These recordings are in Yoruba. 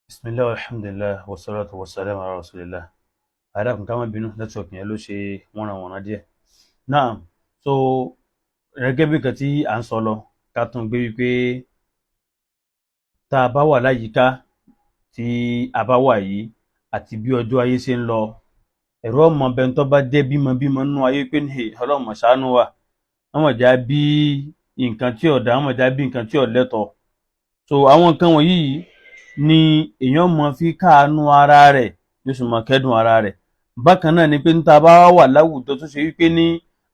Bismillah, alhamdulillah, wassalatu wassalamu ala rasulillah. Àdàkùn ká má bínú network yẹn ló ṣe wọ́nranwọ̀nran díẹ̀. Náà, so gẹ́gẹ́ bí nǹkan tí à ń sọ lọ, ká tún gbé wípé tá a bá wà láyìíká tí a bá wà yìí àti bí ọjọ́ ayé ṣe ń lọ, ẹ̀rọ ọmọ bẹni tó bá jẹ́ bímọ nínú ayé pé ní Ọlọ́run mà ṣàánú wa, wọ́n mọ̀ já bí nǹkan tí ò dá, wọ́n mọ̀ já bí nǹkan tí ò lẹ́tọ̀ọ́. So àwọn nǹkan wọ̀nyí ni èèyàn mọ̀ fi káàánú ara rẹ̀ yóò sì mọ̀ kẹ́dùn ara rẹ̀. Bákan náà ni pé níta bá wà láwùjọ tó ṣe wípé ní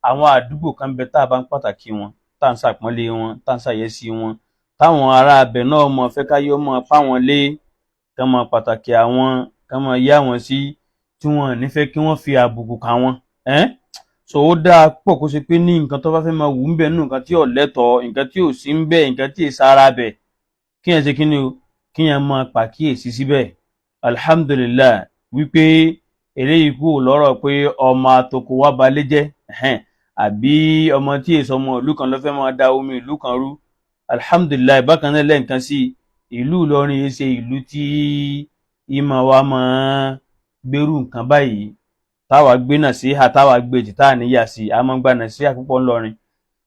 àwọn àdúgbò kan bẹ tá a bá ń pàtàkì wọn, tá à ń ṣàpọ́nlé wọn, tá à ń ṣàyẹ́sí wọn, táwọn ará abẹ náà mọ̀ fẹ́ káyé ọmọ pa wọn lé, kán mọ̀ pàtàkì àwọn, kán mọ̀ yá wọn sí, tí wọn ní fẹ́ kí wọ́n fi àbùkù kà wọn. So ó dáa pọ̀ kó ṣe pé ní nǹkan tó bá fẹ́ máa wù ń bẹ nínú nǹkan tí ò lẹ́tọ̀ọ́, nǹkan tí ò sí ń bẹ, nǹkan tí ì sára bẹ̀, kíyàn ṣe kí ni o, kíyàn máa pàkíyèsí síbẹ̀. Alhamdulillah wípé eléyìí kú lọ́rọ̀ pé ọmọ àtòkò wá balẹ̀ jẹ́, àbí ọmọ tí èso ọmọ ìlú kan ló fẹ́ máa da omi ìlú kan rú. Alhamdulillah bákan náà lẹ́ǹkan sí ìlú Ìlọrin yìí ṣe ìlú tí ìmọ̀ wa máa gbèrú nǹkan báyìí, táwa gbé náà sí àtàwà gbé jì táà níyà sí, a máa ń gbà náà sí àpúpọ̀ ńlọrin.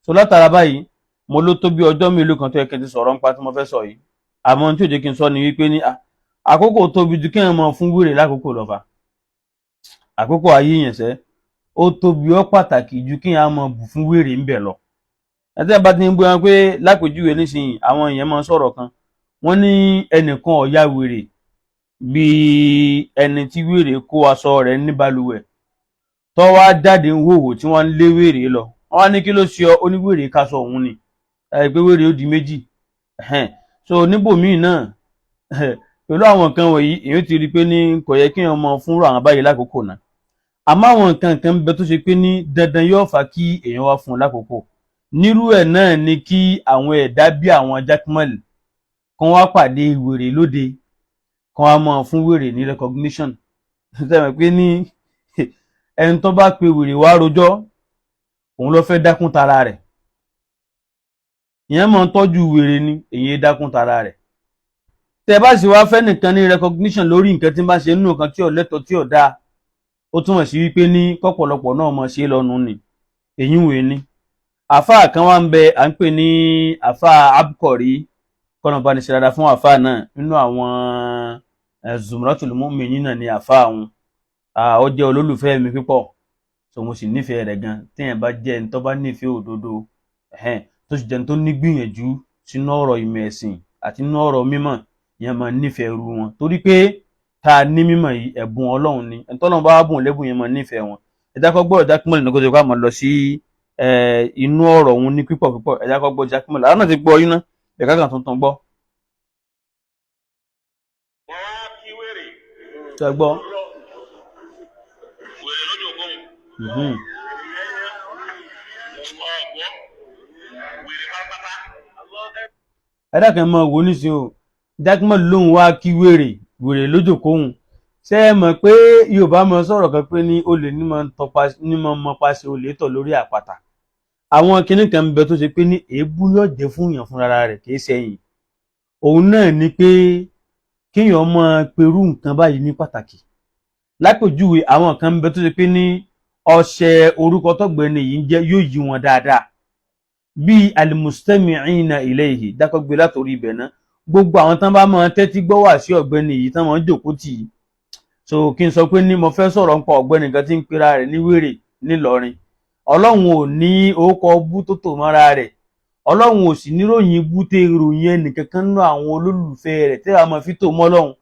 So látara báyìí mo ló tó bí ọjọ́ mélòó kan tó yẹ kí n ti sọ̀rọ̀ nípa tí mo fẹ́ sọ yìí, àmọ́ tí ò jẹ́ kí n sọ ni wípé ní àkókò tóbi ju kí n mọ fún wèrè lákòókò lọ́fà. Àkókò ayé yẹn sẹ́ ó tóbi ó pàtàkì ju kí n mọ bù fún wèrè ń bẹ̀ lọ. Ẹ̀tẹ́ bá ti ń bóyá pé lápèjúwe nísìnyí àwọn èèyàn máa ń sọ̀rọ̀ kan, wọ́n ní ẹnìkan ó ya wèrè bí ẹni tí wèrè kó aṣọ rẹ̀ ní balùwẹ̀ tó wá jáde ń hòhò tí wọ́n ń lé wèrè lọ. Wọ́n á ní kí ló ṣe ọ, oníwèrè kaṣọ òun ni, pé wèrè ó di méjì. So níbòmíì náà pẹ̀lú àwọn nǹkan wọ̀nyí èyí ti rí pé ní kò yẹ kí èèyàn mọ fúnrú àwọn báyìí lákòókò náà. Àmọ́ àwọn nǹkan kan bẹ tó ṣe pé ní dandan yóò fà kí èèyàn wá fún un lákòókò. Nírú ẹ̀ náà ni kí àwọn ẹ̀dá bí àwọn Jakman kan wá pàdé wèrè lóde, kan wá mọ fún wèrè ní recognition. Sẹ́mi pé ní ẹni tó bá pe wèrè wá rojọ́ òun ló fẹ́ dákún tara rẹ̀. Ìyẹn máa ń tọ́jú wèrè ni, èyí dákún tara rẹ̀. Tẹ́ bá sì wá fẹ́ nìkan ní recognition lórí nǹkan tí ń bá ṣe nínú nǹkan tí ò lẹ́tọ̀ọ́ tí ò dáa, ó túmọ̀ sí wípé ní kọ́pọ̀lọpọ̀ náà mọ̀ ṣe lọ́nu ni, èyí wèé ni. Àfáà kan wá ń bẹ à ń pè ní Alfa Al Abqoriy, kọ́nà bá ní ṣe dáadáa fún àfáà náà, nínú àwọn zumratul mu'minin náà ni àfáà wọn. Ó jẹ́ olólùfẹ́ mi púpọ̀, so mo sì nífẹ̀ẹ́ rẹ̀ gan. Téèyàn bá jẹ́ ẹni tó bá nífẹ̀ẹ́ òdodo, tó sì jẹ́ ẹni tó nígbìyànjú sínú ọ̀rọ̀ ìmọ̀ ẹ̀sìn àti nínú ọ̀rọ̀ mímọ̀, ìyẹn máa nífẹ̀ẹ́ irú wọn. Torí pé tá a ní mímọ̀ yìí ẹ̀bùn Ọlọ́run ni, ẹni tọ́lọ́run bá wá bùn lẹ́bùn yẹn máa nífẹ̀ẹ́ wọn. Ẹ̀dá kọ́ gbọ́dọ̀ Jakman ní kó tó ká máa lọ sí inú ọ̀rọ̀ òun ní pípọ̀ pípọ̀. Ẹ̀dá kọ́ gbọ́ Jakman, àwọn náà ti gbọ́ yín ná, ẹ̀ka kan tuntun gbọ́. Ṣé gbọ́? Ẹ̀dá kan máa wò nísìnyí o, Jakman lóhun wá kí wèrè lójókòóhùn. Ṣé ẹ mọ̀ pé Yorùbá máa sọ̀rọ̀ kan pé ní olè ní máa mọ paṣẹ olè tọ̀ lórí àpáta. Àwọn kinní kan bẹ tó ṣe pé ní èébú yóò jẹ́ fún èèyàn fúnra rẹ̀ kì í ṣẹ̀yìn. Òun náà ni pé kéèyàn máa perú nǹkan báyìí ní pàtàkì. Lápèjúwe àwọn kan bẹ tó ṣe pé ní ọṣẹ orúkọ tọ́gbẹ́ni yìí ń jẹ́ yóò yí wọn dáadáa. Bí al-mustami'ina ilayhi, dákọ́ gbé látòrí ibẹ̀ náà. Gbogbo àwọn tán bá máa tẹ́tí gbọ́ wá sí ọ̀gbẹ́ni yìí tán máa ń jòkó tì í. So kí n sọ pé ní mo fẹ́ sọ̀rọ̀ nípa ọ̀gbẹ́ni kan tí ń pera rẹ̀ ní wèrè nílọrin. Ọlọ́run ò ní orúkọ bú tó tò mọ́ra rẹ̀. Ọlọ́run ò sì níròyìn bú tẹ ìròyìn ẹnìkankan nínú àwọn olólùfẹ́ rẹ̀ tí a máa fi tò mọ́ Ọlọ́run.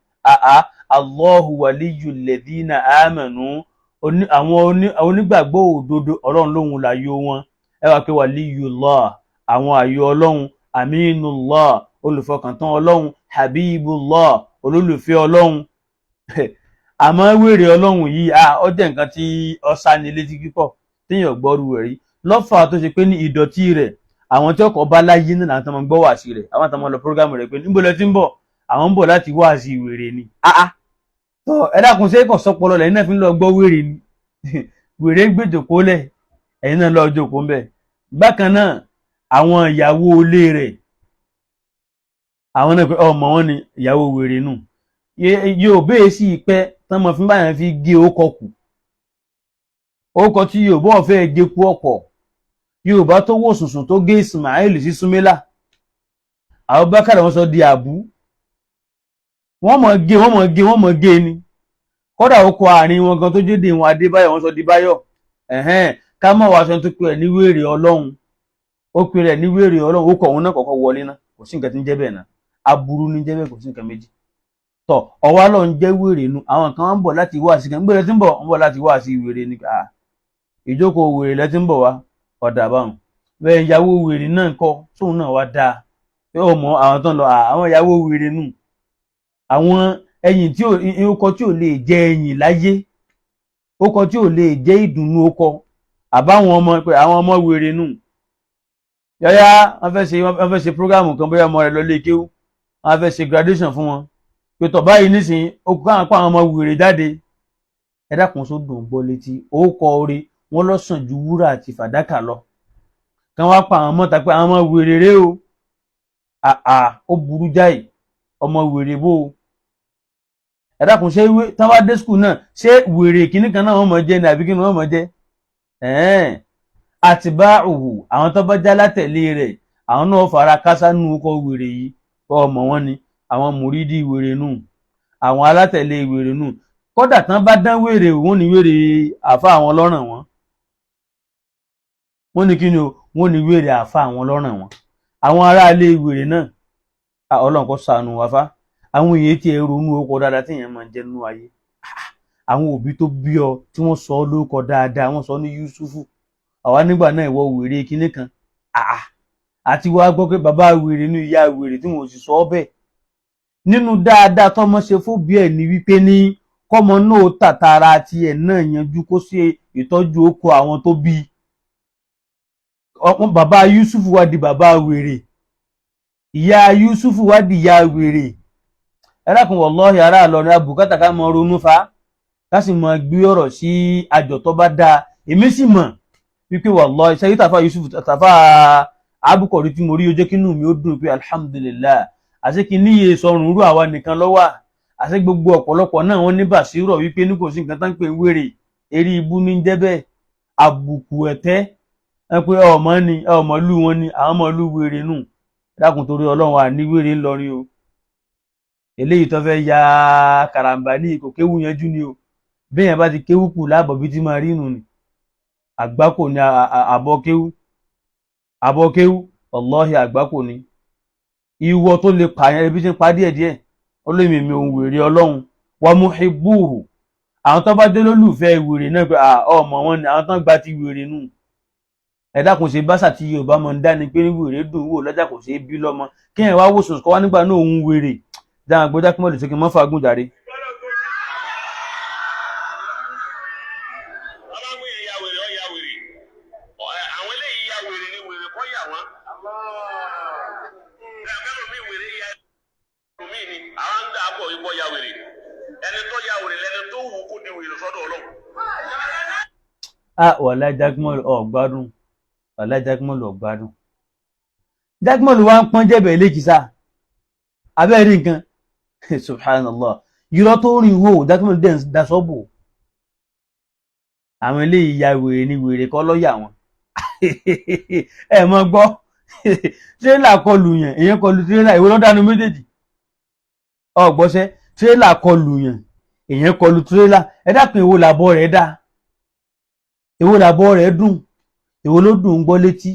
Allahu waliyyul ladhina amanu, àwọn onígbàgbọ́ òdodo Ọlọ́run lóhun láyọ̀ wọn. Ẹ wá pé waliyullah, àwọn àyò Ọlọ́run, aminullah, olùfọkàntán Ọlọ́run, habibullah, olólùfẹ́ Ọlọ́run. Àmọ́ wèrè Ọlọ́run yìí ó jẹ́ nǹkan tí ó sáni létí pípọ̀ téèyàn gbọ́rú rẹ̀ rí. Lọ́fà tó ṣe pé ní ìdọ̀tí rẹ̀ àwọn tí ọkọ̀ bá láyé náà láti máa gbọ́ wàásì rẹ̀, àwọn àtàwọn lọ prógámù rẹ̀ pé níbo lẹ ti ń bọ̀, àwọn ń bọ̀ láti wàásì wèrè ni. Ẹ dákun ṣé kò sọpọlọ lẹ́yìn náà fi ń lọ gbọ́ wèrè ni. Wèrè ń gbèjòkó lẹ̀, ẹ̀yin náà lọ jókòó ń bẹ̀. Bákan náà àwọn ìyàwó ilé rẹ̀, àwọn náà pé ọmọ wọn ni ìyàwó wèrè nù. yóò bẹ́ẹ̀ sí pẹ́ tán mọ̀ fún báyìí fi gé ókọ kù ókọ tí yóò bọ́ fẹ́ gé kú ọ̀pọ̀ Yorùbá tó wò sùnsùn tó gé Ismail sí Súnmélà Abubakar wọ́n sọ di Àbú wọ́n mọ̀ gé ni kódà ó kọ àárín wọn gan tó jédè wọn Adébáyọ̀ wọ́n sọ di Báyọ̀ ká mọ̀ wá aṣọ tó pè ẹ̀ ní wèrè Ọlọ́run ó pè rẹ̀ ní wèrè Ọlọ́run ó kọ̀ òun náà kọ́kọ́ wọlé náà kò sí nǹkan tí ń jẹ́ bẹ́ẹ̀ náà aburú ní jẹ́ bẹ́ẹ̀ kò sí nǹkan méjì tọ̀ ọwá lọ ń jẹ́ wèrè nu àwọn kan ń bọ̀ láti wá sí kan gbé lẹ́tí ń bọ̀ láti wá sí wèrè ní ìjókòó wèrè lẹ́tí ń bọ̀ wá ọ̀dà báwọn bẹ́ẹ̀ ìyàwó wèrè náà kọ́ tóun náà wá dáa yóò mọ àwọn tó ń lọ àwọn ìyàwó wèrè nù àwọn ẹ̀yìn tí ó tí ò lè jẹ ẹ̀yìn láyé ó kọ tí ò lè jẹ ìdùnnú ó kọ àbáwọn ọmọ pé àwọn ọmọ wèrè nù yáyá wọ́n fẹ́ ṣe prógámù kan bóyá ọmọ rẹ̀ lọ lé kéwú wọ́n fẹ́ ṣe graduation fún wọn pé tọ̀ báyìí nísìnyí ó kọ́ àwọn ọmọ wèrè jáde ẹ dákun só dùn gbọ́ létí ó kọ orí wọn lọ sàn ju wúrà àti fàdákà lọ kán wá pa àwọn mọ́ta pé àwọn ọmọ wèrè rèé o ó burú jáì ọmọ wèrè bó o ẹ dákun ṣé tán wá dé skul náà ṣé wèrè kìíní kan náà wọ́n mọ̀ jẹ́ ní àbí kí ni wọ́n mọ̀ jẹ́ àtibáhùhù àwọn tó bá já látẹ̀lé rẹ̀ àwọn náà fara kásá nù ọkọ̀ wèrè yìí ọmọ wọn ni àwọn mùrídìí wèrè nù àwọn alátẹ̀lé wèrè nù kódà tán bá dán wèrè wọ́n ní wèrè àfa àwọn lọ́ràn wọn wọ́n ní kí ni o wọ́n ní wèrè àfa àwọn lọ́ràn wọn àwọn aráalé wèrè náà Ọlọ́run kó ṣàánú wa fá àwọn èèyàn tí ẹ ronú orúkọ dáadáa tí èèyàn máa ń jẹ́ nínú ayé àwọn òbí tó bí ọ tí wọ́n sọ ọ́ lórúkọ dáadáa wọ́n sọ ní Yusufu àwa nígbà náà ìwọ wèrè kinní kan àti wàá gbọ́ pé bàbá wèrè ní ìyá wèrè tí wọ́n sì sọ ọ́ bẹ́ẹ̀ nínú dáadáa tọ́mọ ṣe fóbi ẹ̀ ní wípé ní kọ́mọ náà tàtàrà tiẹ̀ náà yanjú kó ṣe ìtọ́jú oko àwọn tó bí bàbá Yusufu wá di bàbá wèrè ìyá Yusufu wá di ìyá wèrè ẹlákùn wallahi ará Ìlọrin abùkátà ká mọ ronú fa ká sì mọ gbé ọ̀rọ̀ sí àjọ tó bá dáa èmi sì mọ̀ wípé wallahi ṣe tàfà Yusufu tàfà Abqoriy tí mo rí ó jẹ́ kínú mi ó dùn pé alhamdulillah àṣé kí níye sọrùn rú àwa nìkan lọ́wọ́ àṣé gbogbo ọ̀pọ̀lọpọ̀ náà wọ́n ní bàṣírọ̀ wípé ní kò sí nǹkan tán pé wèrè eré ibú ní jẹ́bẹ̀ àbùkù ẹ̀tẹ́ ẹ pé ọmọ ni ọmọlú wọn ni àwọn ọmọlú wèrè nù dákun torí Ọlọ́run à ní wèrè ńlọrin o eléyìí tó fẹ́ ya karambà ní kò kéwú yanjú ni o bẹ́ẹ̀ bá ti kéwú kù láàbọ̀ bí tí máa rí nù ni àgbákò ni àbọ̀ kéwú wallahi àgbákò ni ìwọ tó lè pààyàn ẹbí tí ń pa díẹ̀díẹ̀ olómi mi òun wèrè Ọlọ́run wa muhibbuhu àwọn tó bá dé lólùfẹ́ wèrè náà pé ọmọ wọn ni àwọn tó ń gba ti wèrè nù ẹ dákun ṣe báṣà tí Yorùbá mọ̀ ń dá ni pé ní wèrè dùn wò lọ́jà kò ṣe é bí lọ́mọ kí ẹ̀ wá wò sòsò kọ́ wá nígbà náà òun wèrè dáhùn gbọ́dá kí wọ́n lè ṣe kí n mọ́ fagún jàre. Wàlá Jakman ọ̀gbádùn wàlá Jakman ọ̀gbádùn Jakman wa ń pọ́n jẹ́bẹ̀ lẹ́kìsá abẹ́rí nǹkan subhanallah irọ́ tó rìn wò Jakman dẹ̀ ń dasọ́bò àwọn eléyìí ya wèrè ní wèrè kọ́ lọ́yà wọn ẹ mọ́ gbọ́ tírélà kọlù yàn èyàn kọlù tírélà ìwé lọ́dánù méjèèjì ọgbọ́sẹ́ tírélà kọlù yàn èyàn kọlù tírélà ẹ dákun èwo làbọ̀ rẹ̀ dá èwo làbọ̀ rẹ̀ dùn èwo ló dùn gbọ́ létí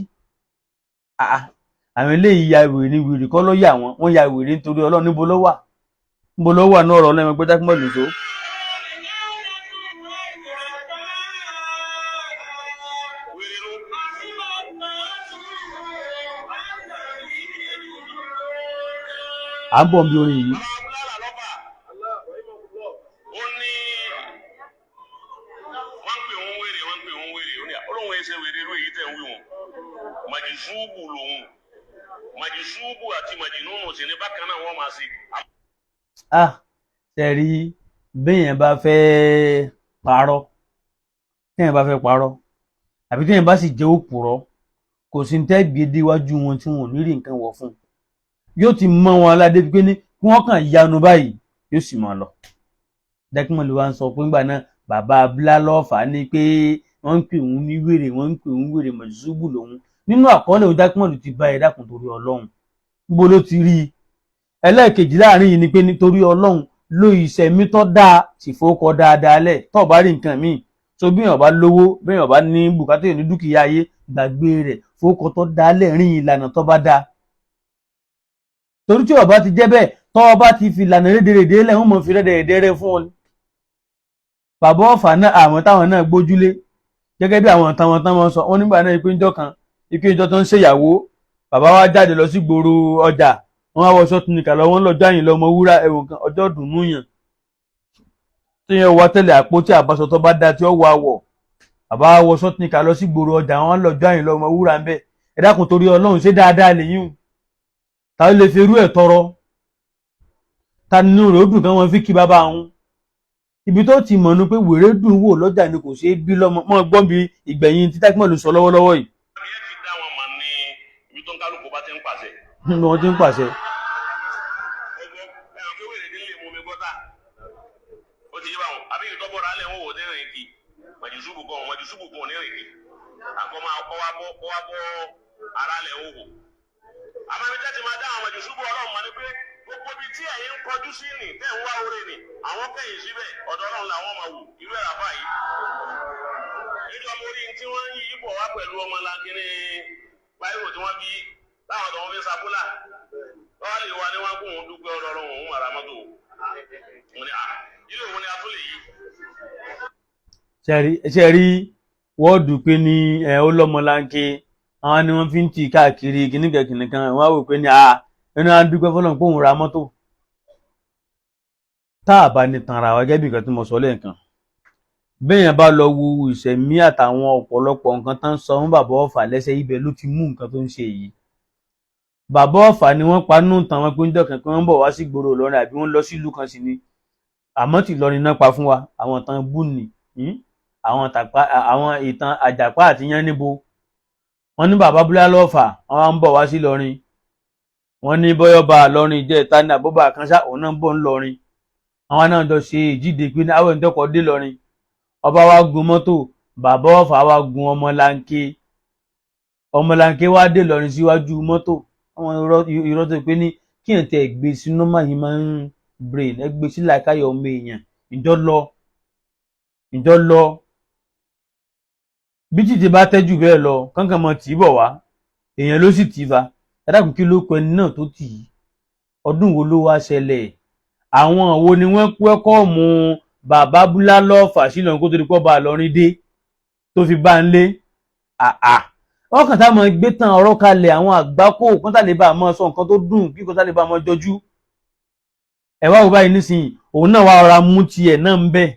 àwọn eléyìí ya wèrè ní wèrè kọ́ lọ́yà wọn wọ́n ya wèrè nítorí Ọlọ́run níbo ló wà náà ọ̀rọ̀ ọlọ́mọ gbé Jakman lùsọ. à ń bọ̀ bí orin yìí. Màjìṣúbù àti màjìnúnù sì ní bákan náà wọ́n máa ṣe. Tẹ̀rí béèyàn bá fẹ́ parọ́ àbí téèyàn bá sì jẹ́ òpùrọ́ kò sí ní tẹ́gbẹ̀ẹ́ déwájú wọn tí wọn ò ní rí nǹkan wọ̀ fún yóò ti mọ wọn aládé pé ní kí wọ́n kàn yanu báyìí yóò sì máa lọ. Jakman ló wá ń sọ pé nígbà náà bàbá abúlá lọ́ọ̀fà ní pé wọ́n ń pè òun ní wèrè, wọ́n ń pè òun wèrè mọ̀júsùbù lòun. Nínú àkọọ́lẹ̀ òun Jakman ti bá ẹ dákun torí Ọlọ́run. Níbo ló ti rí i? Ẹlẹ́ẹ̀kejì láàrin yìí ni pé nítorí Ọlọ́run lo ìṣẹ̀mí tó dáa sì fowókọ dáadáa lẹ̀ tó bá rí nǹkan míì. So bí èèyàn bá lówó, bí èèyàn bá ní bùkátà ní dúkìá ayé, gbàgbé rẹ̀, fowókọ tó dáa lẹ̀, rìn ìlànà tó bá dáa. Torí tí ó bá ti jẹ́ bẹ́ẹ̀, tó bá ti fi ìlànà rédèrèdè lẹ̀, wọ́n mọ̀ fi rédèrèdè rẹ̀ fún ọ ni. Bàbá Ọ̀fà náà àwọn táwọn náà gbójúlé gẹ́gẹ́ bí àwọn táwọn tán wọn sọ, wọ́n nígbà náà ìpéjọ tó ń ṣèyàwó, bàbá wa jáde lọ sí gbòòrò ọjà, wọ́n wá wọṣọ tuniká lọ, wọ́n lọ jáyìn lọ ọmọ wúrà ẹ̀wọ̀n kan ọjọ́ dùnú yàn tí yẹn wá tẹ́lẹ̀ àpótí àbáṣọ tó bá dá tí ó wà wọ̀, bàbá wa wọṣọ tuniká lọ sí gbòòrò ọjà, wọ́n lọ jáyìn lọ ọmọ wúrà ń bẹ̀. Ẹ dákun torí Ọlọ́run ṣé dáadáa lèyìn o? Ta ló lè fi irú ẹ̀ tọrọ? Ta nínú rẹ̀ ó dùn kán wọn fi kí bàbá àwọn? Ibi tó ti mọ̀ ní pé wèrè dùn wò lọ́jà ni kò ṣeé bí lọ́mọ mọ́ gbọ́n bí ìgbẹ̀yìn tí Jakman ló sọ lọ́wọ́lọ́wọ́ yìí. Ìyẹn ti dá wọn mọ̀ ní ibi tó ń kálukú bá ti ń pàṣẹ. Wọ́n ti ń pàṣẹ. Ẹgbẹ́ ẹ̀rọ pé wèrè nílé mú mi gọ́tà. Ó ti yé báwọn. Àbí ìtọ́bọ̀rọ̀ alẹ́ wọn wò ní rìn kì. Màjùsùbù kan ní rìn kì. Àkọ́ máa kọ́ wá bọ́ ara lẹ̀ ń wò. Àmọ́ ibi tẹ́tí máa dá àwọn màjùsùbù Ọlọ́run mọ̀ ní pé gbogbo ibi tí ẹ̀yin ń kọjú sí nì tẹ́ ń wá oore nì àwọn kẹ́yìn síbẹ̀ ọ̀dọ̀ Ọlọ́run làwọn máa wù irú ẹ̀rà báyìí. Nínú ọmọ orí tí wọ́n ń yí bọ̀ wá pẹ̀lú ọmọ lankiri báyìí tí wọ́n bí táwọn tó ń fi sabúlà wọ́n lè wá ní wọ́n kó òun dúpẹ́ Ọlọ́run òun màrà mọ́tò òun ni ilé òun ni a tún lè yí. Ṣé rí wọ́ọ̀dù pé ní Olomo Lanke àwọn ni wọ́n fi ń tì káàkiri kìnnìkan wọ́n á wò pé ní ẹnu à ń dúpẹ́ fọlọ́run pé òun ra mọ́tò. Tá a bá ní tanra wa gẹ́gẹ́ bí nǹkan tí mo sọ lẹ́ẹ̀kan, béèyàn bá lọ wo ìṣẹ̀mí àtàwọn ọ̀pọ̀lọpọ̀ nǹkan tán sọ fún bàbá Ọ̀fà lẹ́sẹ̀, ibẹ̀ ló ti mú nǹkan tó ń ṣe yìí. Bàbá Ọ̀fà ni wọ́n panú tàn wọn pé ń jọkàn pé wọ́n bọ̀ wá sí gbòòrò Ìlọrin àbí wọ́n lọ sí ìlú kan sí ni, àmọ́ tí Ìlọrin náà pa fún wa àwọn ìtàn búni, àwọn ìtàn Àjàpá àti Yánníbo. Wọ́n ní bàbá búlá lọ́ọ̀fà wọ́n ń bọ̀ wá sí Ìlọrin, wọ́n ní bọ́yọ́ba Ìlọrin jẹ́ ìta ní àbúbà kan ṣá òun náà ń bọ̀ ńlọrin. Àwọn náà jọ ṣe ìjíde pé ní àwọn ìdọ́kọ̀ dé Ìlọrin, ọba wa gun mọ́tò, bàbá Ọ̀fà wa gun Ọmọ Lanke wá dé Ìlọrin síwájú mọ́tò. Àwọn irọ́ tó pé ní kí ẹ̀ tẹ̀ gbé sí normal human brain, ẹ gbé sí làákàyè ọmọ èèyàn, ìjọ lọ bí títí bá tẹ́jú bẹ́ẹ̀ lọ kánkàn mọ́ tì í bọ̀ wá, èèyàn ló sì tì í fa. Ẹ dákun kí ló kọ ẹni náà tó tì í? Ọdún wo ló wá ṣẹlẹ̀? Àwọn wo ni wọ́n wẹ́kọ̀ọ̀mù bàbá búlá lọ́ọ̀fà sílọ̀ kó tó di pọ́ bá Ìlọrin dé tó fi bá ń lé? Wọ́n kàn tá mọ̀ gbé tán ọ̀rọ̀ kalẹ̀ àwọn àgbákò kán tá lè bá mọ́ sọ nǹkan tó dùn kí kán tá lè bá mọ́ jọjú. Ẹ wá wò báyìí nísìnyí òun náà wá ọ̀rá mú tiẹ̀ náà ń bẹ̀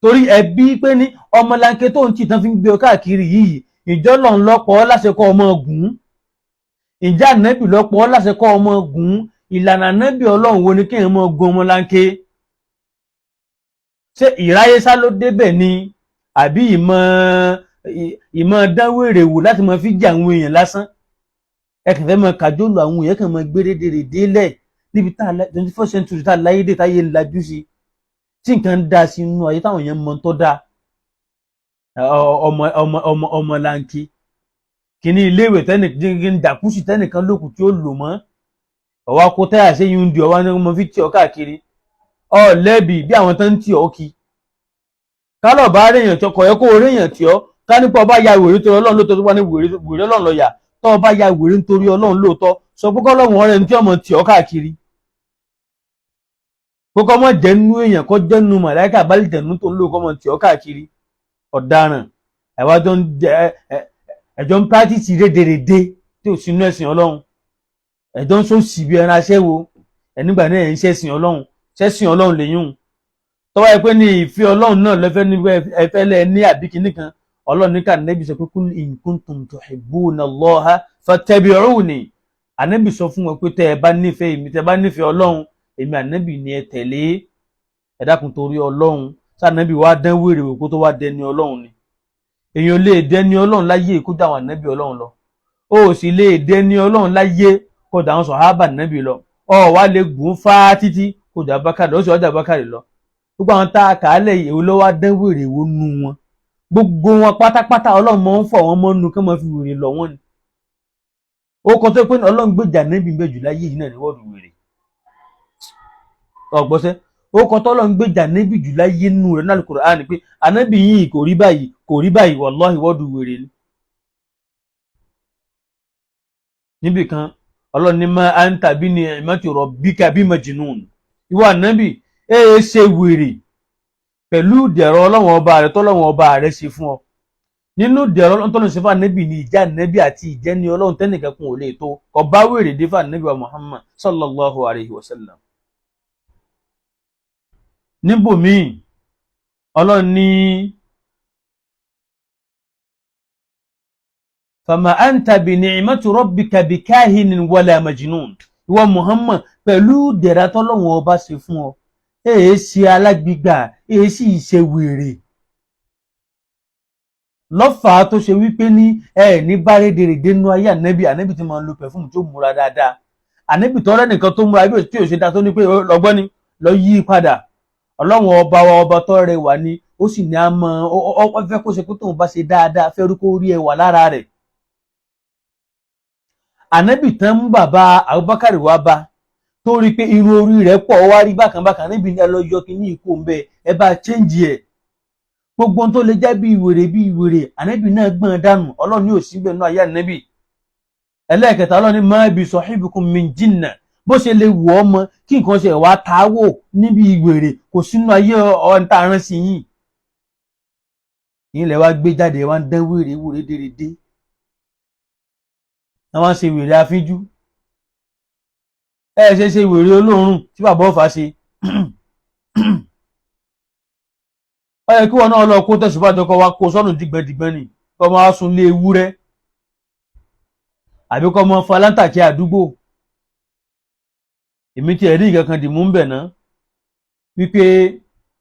torí ẹbí pé ní Ọmọ Lanke tó ń tì tán fi ń gbé ọ káàkiri yìí, ìjọ lọ́n lọ́pọ̀ láṣẹ kọ́ ọmọ gùn, ìjà ànábì lọ́pọ̀ láṣẹ kọ́ ọmọ gùn, ìlànà ànábì Ọlọ́run wo ni kéèyàn mọ́ gun Ọmọ Lanke? Ṣé ìráyésá ló débẹ̀ ni àbí ìmọ̀ dánwèrè wò láti mọ fi jẹ àwọn èèyàn lásán? Ẹ kàn fẹ́ mọ kàjọ́lù àwọn èèyàn kàn mọ gbé rédèrèdè lẹ̀ níbi tá 21st century tá láyé dé táyé lajú sí tí nǹkan ń dá sí inú ayé táwọn èèyàn mọ tó dá. Ọmọ Lanke kìíní iléèwé tẹ́nìkan dàkúsì tẹ́nìkan lókù tí ó lò mọ́ ọwá kó táyà sí yín di ọwá ní ọmọ fi tí ọ káàkiri ọ lẹ́bi bí àwọn tán ń tí ọ kí kálọ̀ bá réèyàn tí ọkọ̀ yẹ kó réèyàn tí ọ ká nípa ọba ya wèrè torí Ọlọ́run lóòótọ́ tó bá ní wèrè Ọlọ́run lọ yà tọ́ ọba ya wèrè nítorí Ọlọ́run lóòótọ́ sọ pé kọ́lọ́run ọ̀rẹ́ ní tí ọmọ tí ọ káàkiri kókọ́ mọ́ jẹ́nu èèyàn kọ́ jẹ́nu màláìkà bá lè jẹ̀nu tó ń lò kọ́ mọ́ tí ọ káàkiri ọ̀daràn ẹ̀jọ́ ń pàtìsì rédèrèdè tí ò sínú ẹ̀sìn Ọlọ́run, ẹ̀jọ́ ń sòsì bí ẹran aṣẹ́wó ẹ̀nígbà náà ẹ̀ ń ṣẹ̀sìn Ọlọ́run, ṣẹ̀sìn Ọlọ́run lèyún tọ́wọ́ ẹ pé ní ìfẹ́ Ọlọ́run náà lẹ́fẹ́ ní ẹfẹ́lẹ́ ní àbíkí nìkan Ọlọ́run ní ká Ànábì sọ pé kul in kuntum tuhibbuna Allaha fattabi'uni. Ànábì sọ fún wọn pé tẹ́ ẹ bá nífẹ̀ẹ́ èmi, tẹ́ ẹ bá nífẹ̀ẹ́ Ọlọ́run èmi Ànábì ni ẹ tẹ̀lé. Ẹ dákun torí Ọlọ́run sànábì wá dán wèrè wò kó tó wá dẹni Ọlọ́run ni? Èèyàn lè dẹni Ọlọ́run láyé kó dà àwọn Ànábì Ọlọ́run lọ, ó sì lè dẹni Ọlọ́run láyé kó dà àwọn sàhábà Ànábì lọ, ó wá lè gùn fá títí kò jà Abubakar ó sì ọjà Abubakar lọ gbogbo àwọn tá a kà á lẹ̀ èwo ló wá dán wèrè wo nu wọn gbogbo wọn pátápátá ọlọ́run mọ́ ń fọ̀ wọ́n mọ́ nu kí wọ́n fi wèrè lọ wọ́n ni ó kọ́ tó pé ọlọ́run gbèjà níbi ìbejì láyé yìí náà ní wọ́ọ̀dù wèrè ọ̀gbọ́sẹ́ ó kọ́ tó ọlọ́run gbèjà níbi jù láyé nù rẹ̀ náà Al-Qur'an pé ànábì yìí kò rí báyìí wallahi wọ́ọ̀dù wèrè ni. níbì kan ọlọ́run ní ma anta bi ni'mati rabbika bi majnun ìwọ ànábì ṣe wèrè pẹ̀lú ìdẹ̀rọ̀ ọlọ́run ọba rẹ̀ tọ́lọ́run ọba rẹ̀ ṣe fún ọ nínú ìdẹ̀rọ̀ ọlọ́run tọ́lọ́run ṣe fún ànábì ní ìjà ànábì àti ìjẹ́ni ọlọ́run tẹ́nìkan kún ò lè tó kò bá wèrè dé fún ànábì wa Muhammad sallallahu alayhi wa sallam. níbòmíì ọlọ́run ní fama anta bi ni'mati rabbika bi kahinin wala majnun ìwọ Muhammad pẹ̀lú ìdẹ̀ra tọ́lọ́run ọba ṣe fún ọ ṣe alágbígbà sì ṣe wèrè lọ́fàá tó ṣe wípé ní ní bá rédèrèdè nú ayé ànábì tí máa ń lo pẹ̀fúmù tó múra dáadáa ànábì tọ́rẹ́ nìkan tó múra bí tí ò ṣe dá tó ní pé lọ́gbọ́n ni lọ yí padà ọlọ́run ọba wa ọba tó rẹwà ni ó sì ní a mọ ọ fẹ́ kó ṣe pé tóun bá ṣe dáadáa fẹ́ rí kó rí ẹwà lára rẹ̀ ànábì tán mú bàbá Abubakar wá bá tó rí pé irun orí rẹ̀ pọ̀ wá rí bákan níbi ní ẹ lọ yọ kí ní ikú ń bẹ ẹ bá chẹ́ǹjì ẹ̀ gbogbo ohun tó lè jẹ́ bí ìwèrè ànábì náà gbọ́n dànù ọlọ́run ní òsì bẹ́ẹ̀ náà ayé ànábì ẹlẹ́ẹ̀kẹta ọlọ́run ní ma bi sahibikum min jinna bó ṣe lè wọ̀ ọ́ mọ kí nǹkan ṣe wá táwò níbi ìwèrè kò sínú ayé ọ̀hún tá a rán sí yín ilẹ̀ wa gbé jáde wá ń dán wèrè dérédé wọ́n ṣe wèrè afínjú ṣe wèrè olóòórùn tí bàbá ọ̀fà ṣe ó yẹ kí wọn náà lọ kó tẹ̀síwájú kọ́ wa kó sọ́nù dìgbẹ́dìgbẹ́ ni kọ́ máa sun lé ewúrẹ́ àbí kọ́ máa fa láńtàkì àdúgbò èmi tí ẹ̀rí nǹkan kan dì mú ń bẹ̀ ná wípé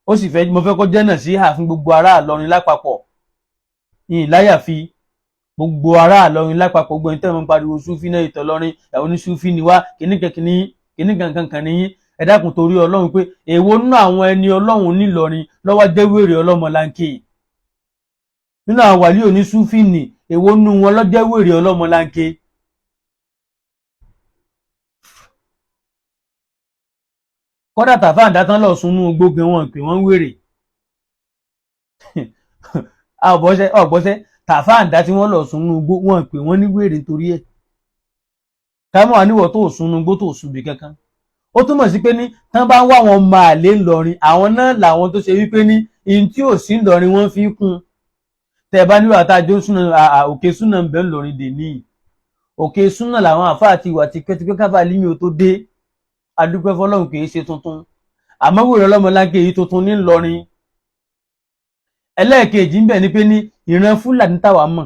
ó sì fẹ́ mo fẹ́ kó jẹ́ náà sí ààfin gbogbo ará Ìlọrin lápapọ̀ yìí láyàfi gbogbo ará Ìlọrin lápapọ̀ gbogbo ẹni tẹ́wọ̀n pariwo súfì náà ìtọ̀ lọ́rin ẹ̀wọ̀n ní súfì ni wá kìnnìkan ní ẹ dákun torí ọlọ́run pé èwo nínú àwọn ẹni ọlọ́run nílọrin lọ́wọ́ jẹ́wèrè Olomo Lanke nínú àwọn wàlíì òní súfì ní èwo nínú wọn lọ́jẹ́wèrè Olomo Lanke. kọ́dà tàfà àdátán lọ sunú gbógun wọn pé wọ́n ń wèrè ọ̀gbọ́sẹ́ tàfà àdá tí wọ́n lọ sunú gbó wọn pé wọ́n ní wèrè nítorí ẹ̀ kámọ́ àníwọ̀ tó sunú gbó tó sunbí kankan ó túmọ̀ sí pé ní tán bá ń wá wọn máa lé ńlọrin àwọn náà làwọn tó ṣe wípé ní ihun tí ò sí ńlọrin wọ́n fi kún tẹ̀ bá níwà tá a jó súnà òkè súnà ń bẹ ńlọrin dè ní òkè súnà làwọn àfáà àti ìwà tipẹ́tipẹ́ káfà lími ò tó dé adúpẹ́ fọlọ́run kì í ṣe tuntun àmọ́ wèrè Olomo Lanke yìí tuntun ní ńlọrin. ẹlẹ́ẹ̀kejì ń bẹ ní pé ní ìran fúlàní táwa mọ̀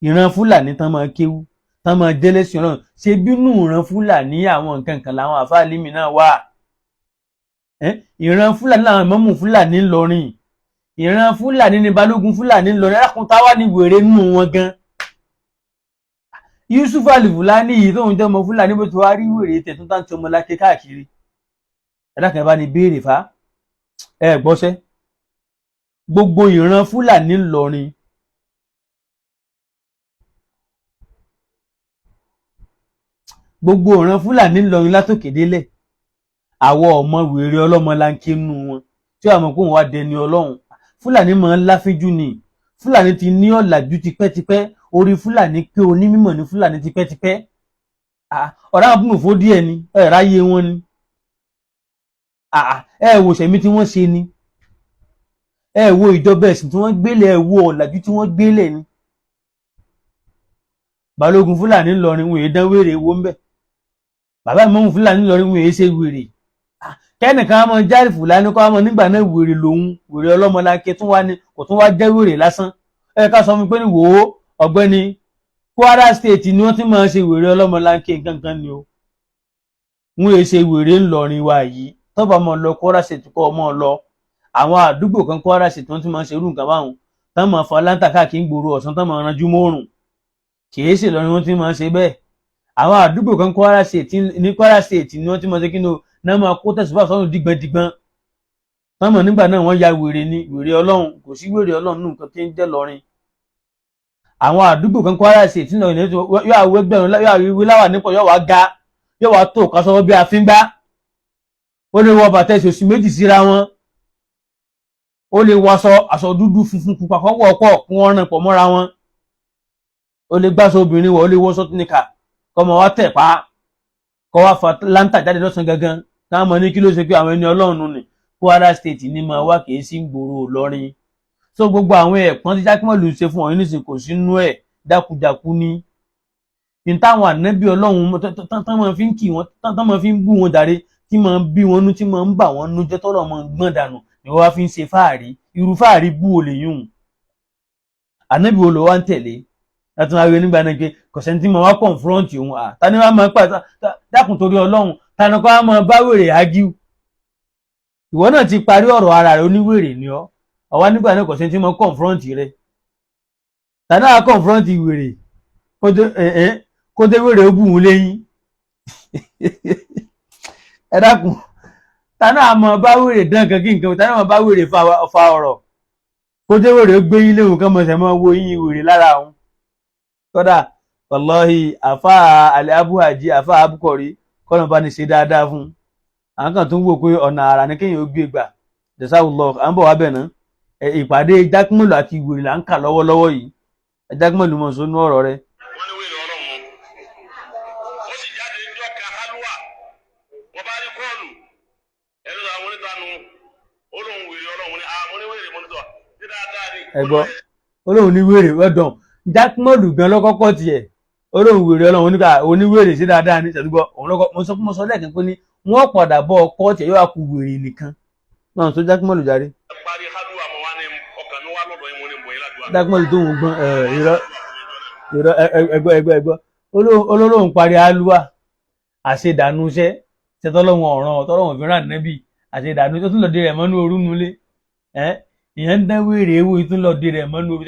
ìran fúlàní tán máa kéwú tán máa délé sí ọ̀rọ̀ ṣe bínú ìran fúlàní àwọn nǹkan kan làwọn àfáà límì náà wà ìran fúlàní làwọn ìmámù fúlàní ńlọrin ìran fúlàní ní balógun fúlàní ńlọrin ẹ̀rákùn táwa ní wèrè nínú wọn gan. Yusuf Alifulani yìí tóun jẹ́ ọmọ fúlàní bó ti wá rí wèrè tẹ̀ tó tán ti ọmọ Lanke káàkiri ẹ̀dákan bá ní béèrè fa gbọ́sẹ́ gbogbo ìran fúlàní ńlọrin gbogbo ìran fúlàní ńlọrin látòkè délẹ̀ àwọ ọmọ wèrè Olomo Lanke nù wọn tí wàá mọ̀ pé òun wá dẹni ọlọ́run fúlàní máa ń láfíjú ni fúlàní ti ní ọ̀làjú tipẹ́tipẹ́ orí fúlàní pé onímọ̀ ní fúlàní tipẹ́tipẹ́ ọ̀rá àwọn fún òfó díẹ̀ ni ráyé wọn ni wò sẹ̀mí tí wọ́n ṣe ni wo ìjọba ẹ̀sìn tí wọ́n gbélé wo ọ̀làjú tí wọ́n gbélé ni balógun fúlàní ńlọrin wọn èé dán wèrè wo ń bẹ̀ bàbá ìmọ̀mù fúlàní ńlọrin wọn èé ṣe wèrè kẹ́nìkan á mọ járe fúlàní kọ́ á mọ nígbà náà wèrè lòun wèrè Olomo Lanke tún wá ní kò tún wá jẹ́ wèrè lásán ká sọ fún mi pé ní wò ó ọ̀gbẹ́ni Kwara State ni wọ́n ti máa ṣe wèrè Olomo Lanke gangan ni o wọn èé ṣe wèrè ńlọrin wa yìí tọ́ba mọ̀ lọ Kwara State kọ́ ọmọ lọ àwọn àdúgbò kan Kwara State wọ́n ti máa ṣe irú nǹkan báwọn tán máa fa láńtà káàkiri gbòòrò ọ̀sán tán máa ranjú mọ́rùn kìí ṣe lọ́rin wọ́n ti máa ṣe bẹ́ẹ̀ àwọn àdúgbò kan Kwara State ní Kwara State ni wọ́n ti máa ṣe kí ni náà máa kó tẹ̀síwá sọ́run dígbọ̀ndígbọ̀n tọ́mọ̀ nígbà náà wọ́n ya wèrè ni wèrè ọlọ́run kò sí wèrè ọlọ́run nù nǹkan tí ń jẹ́ lọ́rin àwọn àdúgbò kan Kwara State tí lọ́rin yóò àwọ̀ ẹgbẹ̀rún yóò àwọ̀ ìwé láwà nípò yóò wá ga yóò wá tó kásọ̀rọ̀ bí afíngbá ó lè wọ bàtà ìṣòsì méjì síra wọn ó lè wọ aṣọ dúdú funfun pupa kọ́pọ̀ pọ̀ kí wọ́n rìn pọ̀ mọ́ra wọn ó lè gbáṣọ obìnrin wọ̀ ó lè wọ sọ́túnìkà kọ́mọ wá tẹ̀ pa kọ́ wá fa láńtà jáde lọ́sàn gangan táwọn ọmọ ní kí ló ṣe pé àwọn ẹni ọlọ́run ni Kwara State ní máa wá kìí sí gbòòrò Ìlọrin so gbogbo àwọn ẹ̀pọ́n tí Jákmọ́lù ṣe fún ọ̀yìn nísìnyí kò sínú ẹ̀ dákúdákú ní ní táwọn ànábì ọlọ́run tán máa fi ń kì wọ́n tán máa fi ń bú wọn dàrí tí máa ń bí wọn nú tí máa ń bà wọ́n nú jẹ́ tọ́lọ̀ máa ń gbọ́n dànù ni wọ́n wá fi ń ṣe fáàrí irú fáàrí bú olè yùn ànábì wo ló wá ń tẹ̀lé láti máa rí nígbà náà pé kọ̀sẹ̀ tí mo wá kọ̀ǹfúrọ́ǹtì òun tani wá máa pàṣẹ dákùn torí ọlọ́run tani kọ́ wá máa bá wèrè ágíù ìwọ náà ti parí ọ̀rọ̀ ara rẹ̀ oníwèrè ni ọ́ ọ̀wá nígbà náà kọ̀sẹ̀ tí mo kọ̀ǹfúrọ́ǹtì rẹ̀ tani wá kọ̀ǹfúrọ́ǹtì wèrè kó dé wèrè ó bù ú lẹ́yìn ẹ dákun tani wá máa bá wèrè dán kan kí nǹkan tani wá máa bá wèrè fa ọ̀rọ̀ kó dé wèrè ó gbé yín léwu kán mọ̀ sẹ́ mọ́ wo yín wèrè lára òun kódà wallahi Alfa Al Abqoriy kọ́nà bá ní ṣe dáadáa fún àwọn kan tó ń wò pé ọ̀nà àrà ní kéèyàn ó gbé gbà jẹ́sàwùlọ́ à ń bọ̀ wá bẹ̀ ná ìpàdé Jákmọ́lù àti wèrè là ń kà lọ́wọ́lọ́wọ́ yìí Jákmọ́lù mọ̀ sónú ọ̀rọ̀ rẹ̀. wọ́n ní wèrè ọlọ́run ó sì jáde níjọ́ ka hálùwà wọ́n bá rí kọ́ọ̀lù ẹ̀rọ àwọn onítànù olóhùn wèrè ọlọ́run ní oníwèrè mọ́nítọ̀ ní dáadáa ni. ẹ̀gbọ́n olóhùn ní wèrè wẹ́dọ̀n Jákmọ́lù gan lọ́kọ́kọ́ tiẹ̀ olóhùn wèrè ọlọ́run nígbà oníwèrè sí dáadáa ní ṣàdúgbò òun lọ́kọ́ mo sọ lẹ́ẹ̀kan pé ní wọ́n padà bọ́ ọkọ́ tiẹ̀ yóò wá ku wèrè nìkan náà tó Jákmọ́lù jáde. parí hálùwà mọ́ wá ní ọkàn mi wá lọ́dọ̀ yín mo ní mọ̀ yín ládùúgbò. Jákmọ́lù tó ń gbọ́n ẹgbọ́ olólùwọ̀n parí hálùwà àṣedànù iṣẹ́ ṣẹtọ́lọ́wọ̀n ọ̀ràn ọ̀tọ́lọ́wọ̀n fìràn nẹ́bì àṣedànù tó tún lọ́ọ́ di rẹ̀ mọ́nú orú nulẹ̀ ìyẹn ń dán wèrè ewu tún lọ́ọ́ di rẹ̀ mọ́nú orú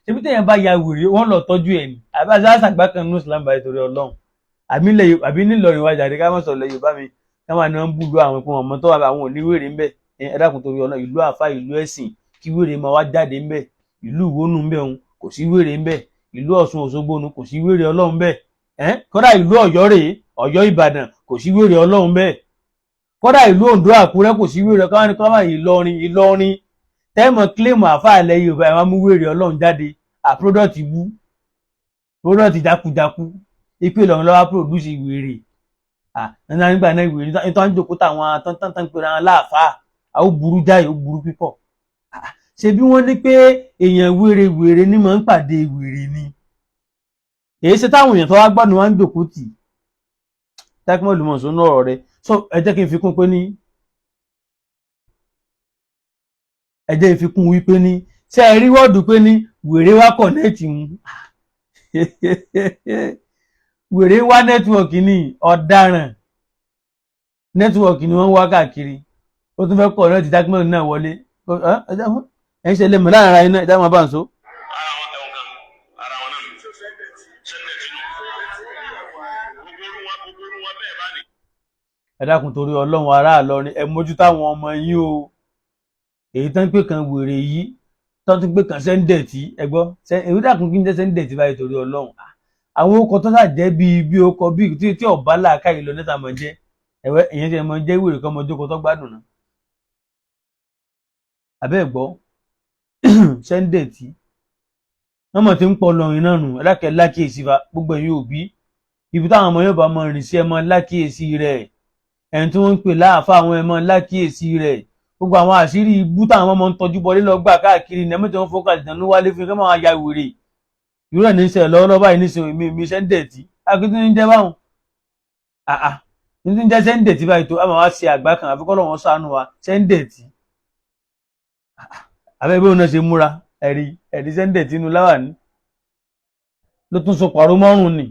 ṣebí tẹ̀yàn bá ya wèrè wọ́n lọ tọ́jú ẹ̀ ní àbí àṣàgbà kan ní Islam báyìí torí Ọlọ́run àbí nílọrin wájà àdé ká mọ̀ sọ̀rọ̀ Yorùbá mi káwọn àni wọn ń búlù àwọn ìpín ọmọ tó wà àwọn oníwèrè ń bẹ ẹ dákun torí Ọlọ́run ìlú àfà ìlú ẹ̀sìn kí wèrè máa wá jáde ń bẹ ìlú ìwónú ń bẹ òun kò sí wèrè ń bẹ ìlú Ọ̀ṣun Òṣogbo òun kò sí wèrè Ọlọ́run bẹ kódà ìlú Ọ̀yọ́ rèé Ọ̀yọ́ Ìbàdàn kò sí wèrè Ọlọ́run bẹ kódà ìlú Oǹdó Àkúrẹ́ kò sí wèrè káwọn Ìlọrin tẹ́mọ̀ kílèmù àfà ilẹ̀ Yorùbá ẹ̀ wá mú wèrè Ọlọ́run jáde àpródọ̀tì bú pródọ̀tì jákujáku ipò Ìlọrin lọ́wọ́ pòdúsì wèrè nígbà náà wèrè nítorí wọn jòkó táwọn tán pèrè àwọn láàfáà ó burú jáì ó burú pípọ̀ ṣe bí wọ́n ní pé èèyàn wèrè ní mọ̀ ń pàdé wèrè ni èyí ṣe táwọn èèyàn tó wá gbọ́dọ̀ wọn ń jòkó tì Jákmọ́lù mọ̀ sónú ọ̀rọ̀ rẹ̀ so ẹ jẹ́ kí n fi kún pé ní ẹ jẹ́ n fi kún wípé ní ṣe ẹ rí wọ́ọ̀dù pé ní wèrè wá kọ̀nẹ́ẹ̀tì mu wèrè wá nẹ́tíwọ̀kì ní ọ̀daràn nẹ́tíwọ̀kì ni wọ́n wá káàkiri ó tún fẹ́ kọ̀nẹ́ẹ̀tì Jákmọ́lù náà wọlé ẹ̀ ń ṣe lẹ́mọ̀ láàrin ara iná ìdáhùn bá ń so. ara wọn náà sẹ́ńdẹ̀ tínú gbogbo wọn bẹ́ẹ̀ bá ní. ẹ dákun torí Ọlọ́run ará Ìlọrin ẹ mójútó àwọn ọmọ yín o èyí tán pé kan wèrè yìí tán tún pé kan sẹ́ńdẹ̀tì ẹgbọ́ èyí dàkún kí n jẹ́ sẹ́ńdẹ̀tì báyìí torí Ọlọ́run àwọn okọ̀ tó sà jẹ́ bí okọ̀ bí tí ọ̀bá làákà yìí lọ níta mọ̀ jẹ́ ẹ̀wẹ́ ìyẹn ti mọ̀ jẹ́ wèrè kan mọ̀ jókòó tó gbádùn náà abẹ́ ẹ̀gbọ́ sẹ́ńdẹ̀tì wọ́n mọ̀ tí ń pọ̀ lọ́rin náà nù ẹ̀dákẹ́ lákìyèsí fa gbogbo ẹ̀yin òbí ibi táwọn ọmọ yóò bá mọ rìn sí ẹ mọ lákìyèsí rẹ̀ ẹni tí wọ́n ń pè láàfà àwọn ẹ mọ lákìyèsí rẹ̀ gbogbo àwọn àṣírí ibú táwọn ọmọ ń tọ́jú bọlé lọ gbà káàkiri ní ẹmẹ́tẹ̀ wọn fọ́kà ìdánú wálé fún kẹ́mọ́ ya wèrè irú ẹ̀ ní í ṣẹlẹ̀ lọ́wọ́lọ́wọ́ báyìí nísìnyí mi sẹ́ńdẹ̀tì akíntú ní jẹ́ báwọn ní jẹ́ sẹ́ńdẹ̀tì báyìí tó àmọ́ wá ṣe àgbá kan àfikọ́ lọ́wọ́ ṣàánú wa sẹ́ńdẹ̀tì abẹ́ bí òun náà ṣe múra ẹ̀rí sẹ́ńdẹ̀tì inú láwàní ló tún so pàrọ̀ mọ́rùn ni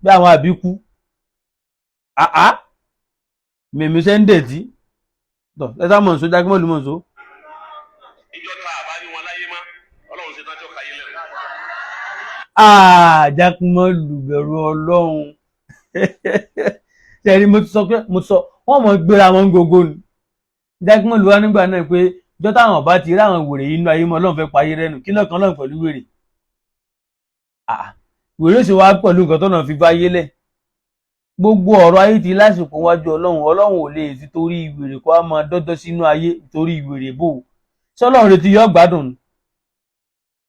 bí àwọn àbíkú mèmí sẹ́ńdẹ̀tì tọ́ lẹ́tà mọ̀ nsó Jákmọ́lù mọ̀ nsó. ìjọ ta àbá ní wọn láyé má Ọlọ́run ṣe tájọ́ káyé lẹ́nu. Jákmọ́lù bẹ̀rù Ọlọ́run ṣẹ́ni mo ti sọ wọ́n mọ̀ gbéra wọn gbogbo ni. Jakman wá nígbà náà pé ìjọ táwọn bá ti rí àwọn wèrè yìí inú ayé mọ́ Ọlọ́run fẹ́ payé rẹ́nu kí lọ́kàn Ọlọ́run pẹ̀lú wèrè. Wèrè sì wá pẹ̀lú nǹkan tó náà fi bá yé lẹ̀. Gbogbo ọ̀rọ̀ ayé ti lásìkò wájú Ọlọ́run ò lè ti torí wèrè kó a máa dọ́dọ́ sínú ayé torí wèrè bò ó. Ṣé Ọlọ́run retí yọ gbádùn ni?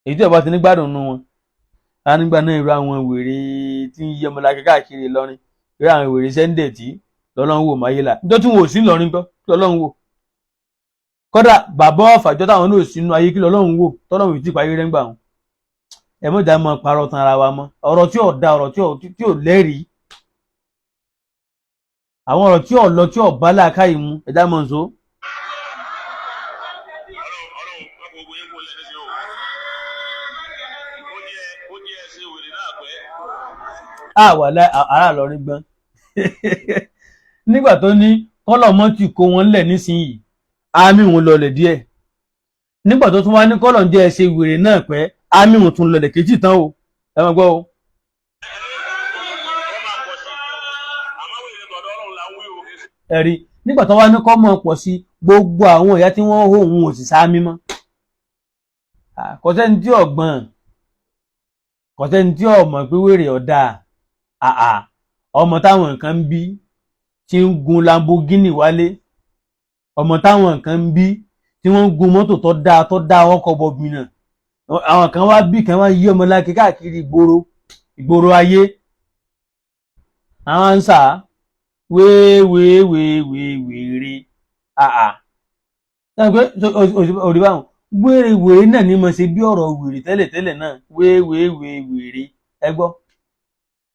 Èyí tí ọba ti ní gbádùn nu wọn. A nígbà náà irú àwọn wèrè tí ń yí ọmọ Lanke káàkiri Ìlọrin irú àwọn wèrè sẹ́ńdẹ̀ tí lọ́lọ́run wò máyé la níjọ́ tí wọn ò sí Ìlọrin gbọ́ kí Ọlọ́run wò. Kódà bàbá ọ̀fàjọ́ táwọn náà sínú ayé kí Ọlọ́run wò tọ́lọ́run ò tí ì parí rẹ́ ń gbà wọn. Ẹ mọ̀ ìjà mọ́ parọ́ tan ara wa mọ́ ọ̀rọ̀ tí ò da ọ̀rọ̀ tí ò lẹ́rìí àwọn ọ̀rọ̀ tí ò lọ tí ò bá làákàyè mu ẹ̀dá mọ̀ nsó. Wàhálà ará Ìlọrin gbọ́n nígbà tó ní kọ́lọ̀ mọ́ ti kó wọn lẹ̀ nísìnyìí àmì òun lọlẹ̀ díẹ̀ nígbà tó tún wá ní kọ́lọ̀ ń jẹ́ ẹ ṣe wèrè náà pẹ́ àmì òun tún lọlẹ̀ kejì tán o ẹ máa gbọ́ o. Ẹ̀rí nígbà tó wá ní kọ́ mọ̀ pọ̀ sí gbogbo àwọn ìyá tí wọ́n hó òun ò sì sáámi mọ́ kò sẹ́ni tí ọ̀gbọ́n kò sẹ́ni tí ọ̀mọ̀ pé wèrè ọ̀dà ọmọ táwọn nǹkan ń bí tí ń gun Lamborghini wálé ọmọ táwọn nǹkan ń bí tí wọ́n ń gun mọ́tò tó dá ọkọ̀ bọ̀bìnà àwọn kan wá bí kan wá yí ọmọ Lanke káàkiri ìgboro ayé àwọn ń sà wéèrè òrí báwọn wèrè náà ní mo ṣe bí ọ̀rọ̀ wèrè tẹ́lẹ̀ náà wéèrè ẹ gbọ́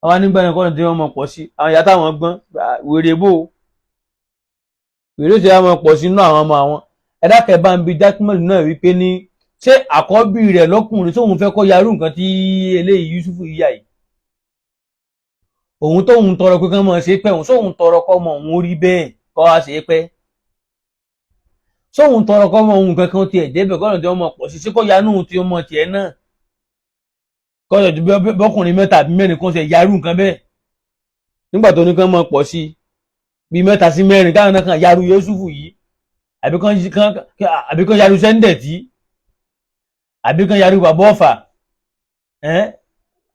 àwọn nígbà náà kọ́ni tí wọ́n mọ̀ pọ̀ sí àwọn ìyá táwọn gbọ́n wèrè bò wèrè tí wọ́n mọ̀ pọ̀ sí inú àwọn ọmọ àwọn ẹ̀dá kẹba ń bi Jakman náà wípé ní ṣé àkọ́bí rẹ̀ lọ́kùnrin tóun fẹ́ kọ́ yarú nǹkan tí eléyìí Yusufu yíyà yìí òun tóun tọrọ pé kán mọ̀ ṣe pẹ́ òun sóun tọrọ kọ́ mọ òun rí bẹ́ẹ̀ kọ́ wá ṣe pẹ́ sóun tọrọ kọ́ mọ òun kankan tiẹ̀ débẹ̀ kọ́nà tí wọ́n mọ̀ pọ̀ sí ṣé kọ́ yanú tí ó mọ tiẹ̀ náà kọ́nà tí bọ́kùnrin mẹ́ta àbí mẹ́rin kan ṣe yarú nǹkan bẹ́ẹ̀ nígbà tó ní kán mọ̀ pọ̀ sí bí mẹ́ta sí mẹ́rin káwọn náà kan yarú Yusufu yìí àbí kan yarú sẹ́ńdẹ̀ tí àbí kan yarú bàbá ọ̀fà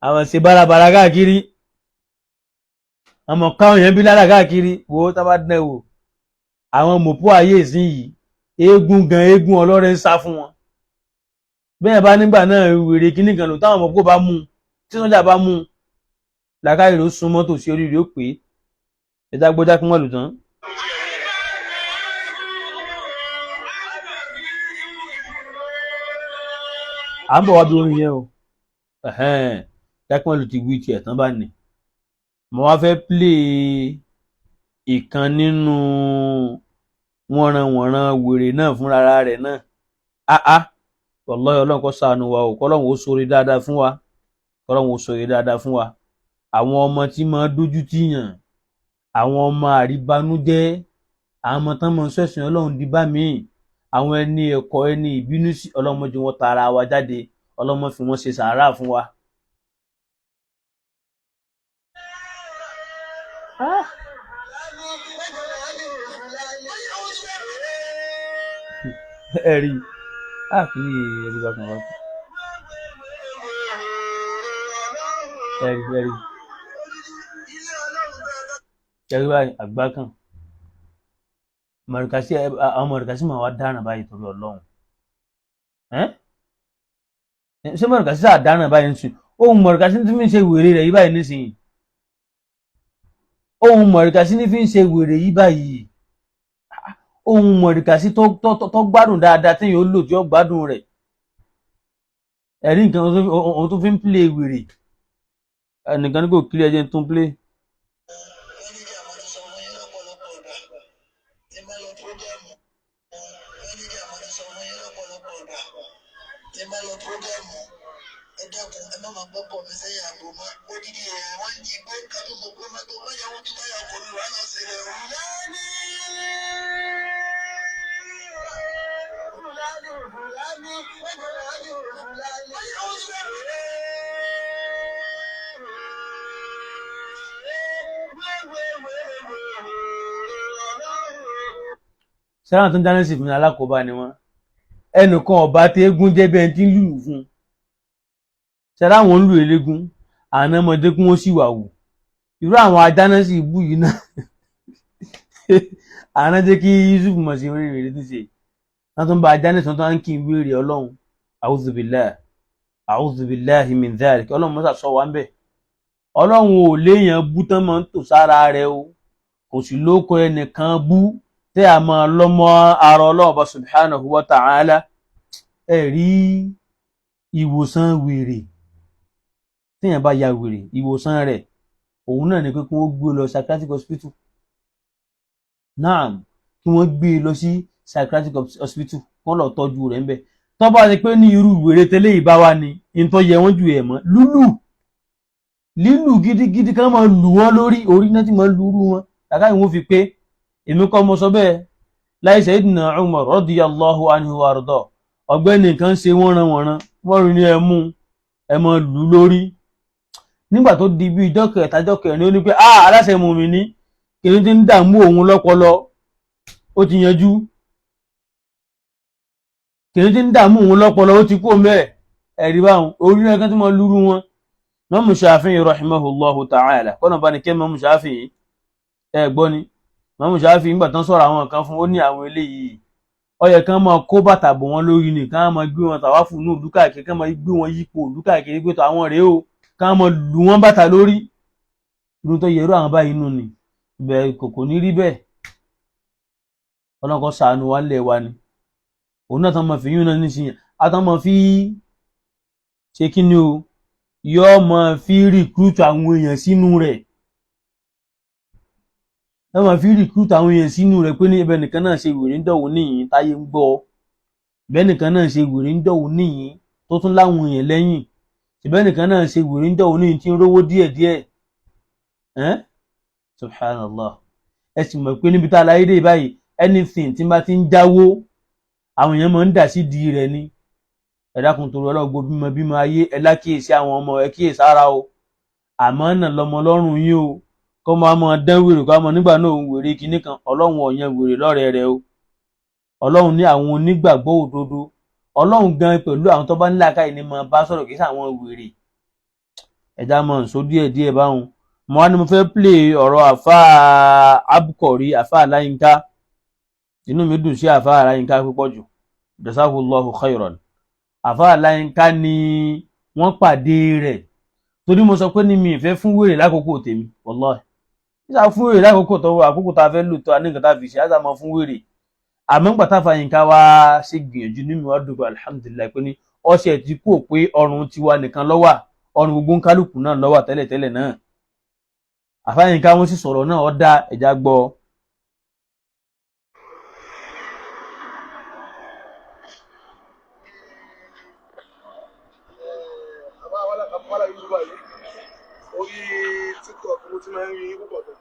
àwọn ṣe bárabàrà káàkiri àmọ́ káwọn èèyàn bí lára káàkiri wo tá bá dán wò àwọn mọ̀pó ayé ìsìn yìí eégún ọlọ́rẹ́ ń sá fún wọn bẹ́ẹ̀ bá nígbà náà wèrè kíní kan lò táwọn mọ̀pó bá mú tí sọ́jà bá mú làkàyè ló sún mọ́tò sí orí rẹ̀ ó pé ẹ̀dá gbọ́dá kí wọ́n lù tán. à ń bọ̀ wá bí orin yẹn o Jakman ti wí tiẹ̀ tán bá ní mo wá fẹ́ play ìkan nínú wọ̀nranwọ̀nran wèrè náà fúnra rẹ̀ náà wallahi Ọlọ́run kó ṣàánú wa o kọ́lọ́run ó ṣoore dáadáa fún wa kọ́lọ́run ó ṣoore dáadáa fún wa àwọn ọmọ tí máa dójú tìyàn àwọn ọmọ àríbanújẹ́ àwọn ọmọ tán máa ń ṣẹ̀sìn Ọlọ́run di bá mi àwọn ẹni ẹ̀kọ́ ẹni ìbínú sí Ọlọ́run jẹ́ wọn tara wa jáde Ọlọ́run fi wọn ṣe sàárà fún wa. Ẹ̀rí kìí ẹ̀rí bá kan wá ẹ̀rí báyìí àgbá kan àwọn mọ̀rìkàsí máa wá dáràn báyìí torí Ọlọ́run ṣé mọ̀rìkàsí sáà dáràn báyìí nísìnyí ohun mọ̀rìkàsí tí fi ń ṣe wèrè rẹ̀ yí báyìí nísìnyí ohun mọ̀rìkàsí ní fi ń ṣe wèrè yí báyìí ohun mọ̀rìkàsí tó gbádùn dáadáa tí yóò lò tí ó gbádùn rẹ̀ ẹ̀rí nǹkan ohun tó fi ń play wèrè ẹnìkan ní kò kílẹ̀ ẹjẹ́ tó ń play. sẹ́wọ̀n tó ń dáná sí fún alákòóbá ni wọ́n ẹnìkan ọba tí eégún jẹ́ bẹ́ẹ̀ tí ń lùlù fún ṣẹlẹ̀ àwọn ń lù eléégún àwọn ọmọdé kún ó sì wà wù irú àwọn adáná sí ibú yìí náà àwọn jẹ́ kí Yusuf mọ̀ sí orí rẹ̀ tó ṣe wọ́n tún bá adáná sí wọn tó ń kí ìwé rẹ̀ ọlọ́run a'udhu billahi min dhalik ọlọ́run mọ́sà sọ wá ń bẹ̀ ọlọ́run ò léèyàn bú tán máa ń tò sára rẹ̀ o kò sì lóko ẹnìkan bú tẹ́ a máa lọ́mọ ara ọlọ́run bá subhanahu wa ta'ala rí ìwòsàn wèrè téèyàn bá ya wèrè ìwòsàn rẹ̀ òun náà ni pé kí wọ́n gbé lọ psychiatric hospital náà kí wọ́n gbé lọ sí psychiatric hospital kí wọ́n lọ tọ́jú rẹ̀ ń bẹ̀ tó bá ti pé ní irú wèrè tẹ́lẹ̀ yìí bá wà ní ìtọ́ yẹ wọ́n ju ẹ̀ mọ́ lílù gidigidi kan máa lù wọ́n lórí orí náà tí máa lùrú wọn kàkà ìwọ́n fi pé èmi kọ́ mo sọ bẹ́ẹ̀ láì Sayyidina Umar radiyallahu anhu wa arda ọ̀gbẹ́ni kan ṣe wọ́nranwọ̀nran wọ́n rí ní ẹ mọ́ lù lórí nígbà tó di bí ìjọ kẹta ìjọ kẹrin ó ní pé aláṣẹ mùmínì kìíní ti ń dààmú òun lọ́pọlọ ó ti yanjú kìíní ti ń dààmú òun lọ́pọlọ ó ti kú mẹ́ẹ̀ ẹ̀rí báwọn orí náà kan tí wọ́n lúrú wọn Imam Shafi'i rahimahullahu ta'ala kọ́nà bá ní kẹ́ Imam Shafi'i gbọ́ ni Imam Shafi'i nígbà tán sọ̀rọ̀ àwọn kan fún ó ní àwọn eléyìí ó yẹ kán máa kó bàtà bò wọ́n lórí ni kán máa gbé wọn tàwáfù ní ìlú káàkiri kán máa gbé wọn yípo ìlú káàkiri pé tó àwọn rèé o kán máa lù wọ́n bàtà lórí irú tó yẹrú àwọn báyìí nù ni ibẹ̀ kò ní rí bẹ́ẹ̀ ọlọ́kọ̀ ṣàánú wa ńlẹ̀ wa ni òun náà tán máa fi yún náà nísìnyí àtàn máa fi ṣe kí ni o yóò máa fi rìkúrútù àwọn èèyàn sínú rẹ̀ yóò máa fi rìkúrútù àwọn èèyàn sínú rẹ̀ pé ní ibẹ̀ nìkan náà ṣe wèrè ń dọ̀wọ́ níyìn táyé ń gbọ́ ibẹ̀ nìkan náà ṣe wèrè ń dọ̀wọ́ níyìn tó tún láwọn èèyàn lẹ́yìn ibẹ̀ nìkan náà ṣe wèrè ń dọ̀wọ́ níyìn tí ń rówó díẹ̀díẹ̀ subhanallah ẹ sì mọ̀ pé níbi tá a láyé dé báyìí anything tí bá ti ń jáwó àwọn èèyàn máa ń dà sí di rẹ̀ ni ẹ dákun torí ọlọ́gbó bímọ ayé ẹ lákìyèsí àwọn ọmọ ẹ kíyèsí ara o àmọ́ náà lọmọ lọ́rùn yín o kó máa mọ dán wèrè kó máa nígbà náà òun wèrè kinní kan ọlọ́run ọ̀yàn wèrè lọ́rẹ̀ẹ́ rẹ o ọlọ́run ní àwọn onígbàgbọ́ òdodo ọlọ́run gan pẹ̀lú àwọn tó bá ní làákàyè ní máa bá sọ̀rọ̀ kì í sàwọn wèrè ẹ̀dá mọ̀ nsọ díẹ̀díẹ̀ báwọn mo wá ní mo fẹ́ play ọ̀rọ̀ Alfa Abqoriy Alfa Aláyínká inú mi dùn sí Alfa Aláyínká púpọ̀ jù jasahullahu khairan Alfa Aláyínká ni wọ́n pàdé rẹ̀ torí mo sọ pé ní mi ìfẹ́ fún wèrè lákòókò tèmi wallahi ìsà fún wèrè lákòókò tó àkókò tá a fẹ́ lò tó a ní nǹkan tá a fi ṣe àṣà máa fún wèrè àmọ́ nígbà táfà Yínká wá ṣe gbìyànjú nínú ọdún alhamdulillah pé ní ọṣẹ ti kú pé ọrùn tiwa nìkan ló wà ọrùn gbogbo ń kálukú náà ló wà tẹ́lẹ̀tẹ́lẹ̀ náà Alfa Yínká wọ́n sì sọ̀rọ̀ náà ó dá ẹ̀já gbọ́. Orí TikTok mo ti máa ń rí púpọ̀ tó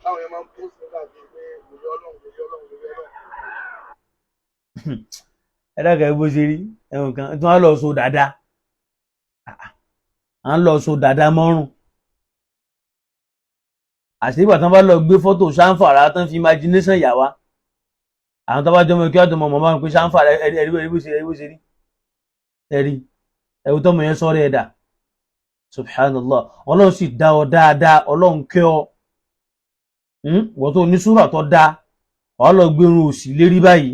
táwọn yẹn máa ń post nígbà bíi pé lórí ọlọ́run. ẹ dákẹ́ bó ṣe rí ẹ̀wọ̀n kan tí wọ́n lọ so dáadáa à ń lọ so dáadáa mọ́rùn àti ìgbà tí wọ́n bá lọ gbé fọ́tò ṣáǹfàrà tán fi imagination yà wá àwọn tó bá jọmọ kí ọdún mọ̀mọ́ máa ń pè ṣáǹfàrà ẹ̀rí bó ṣe rí ẹ̀rí ẹ̀wù tọ́mọ yẹn sọ́rọ̀ ẹ̀dà subhanallah ọlọ́run sì dá ọ dáadáa ọlọ́run kẹ́ ọ wọ́n tó ní súrà tó dá ọlọ́gbẹ̀rún òsì lérí báyìí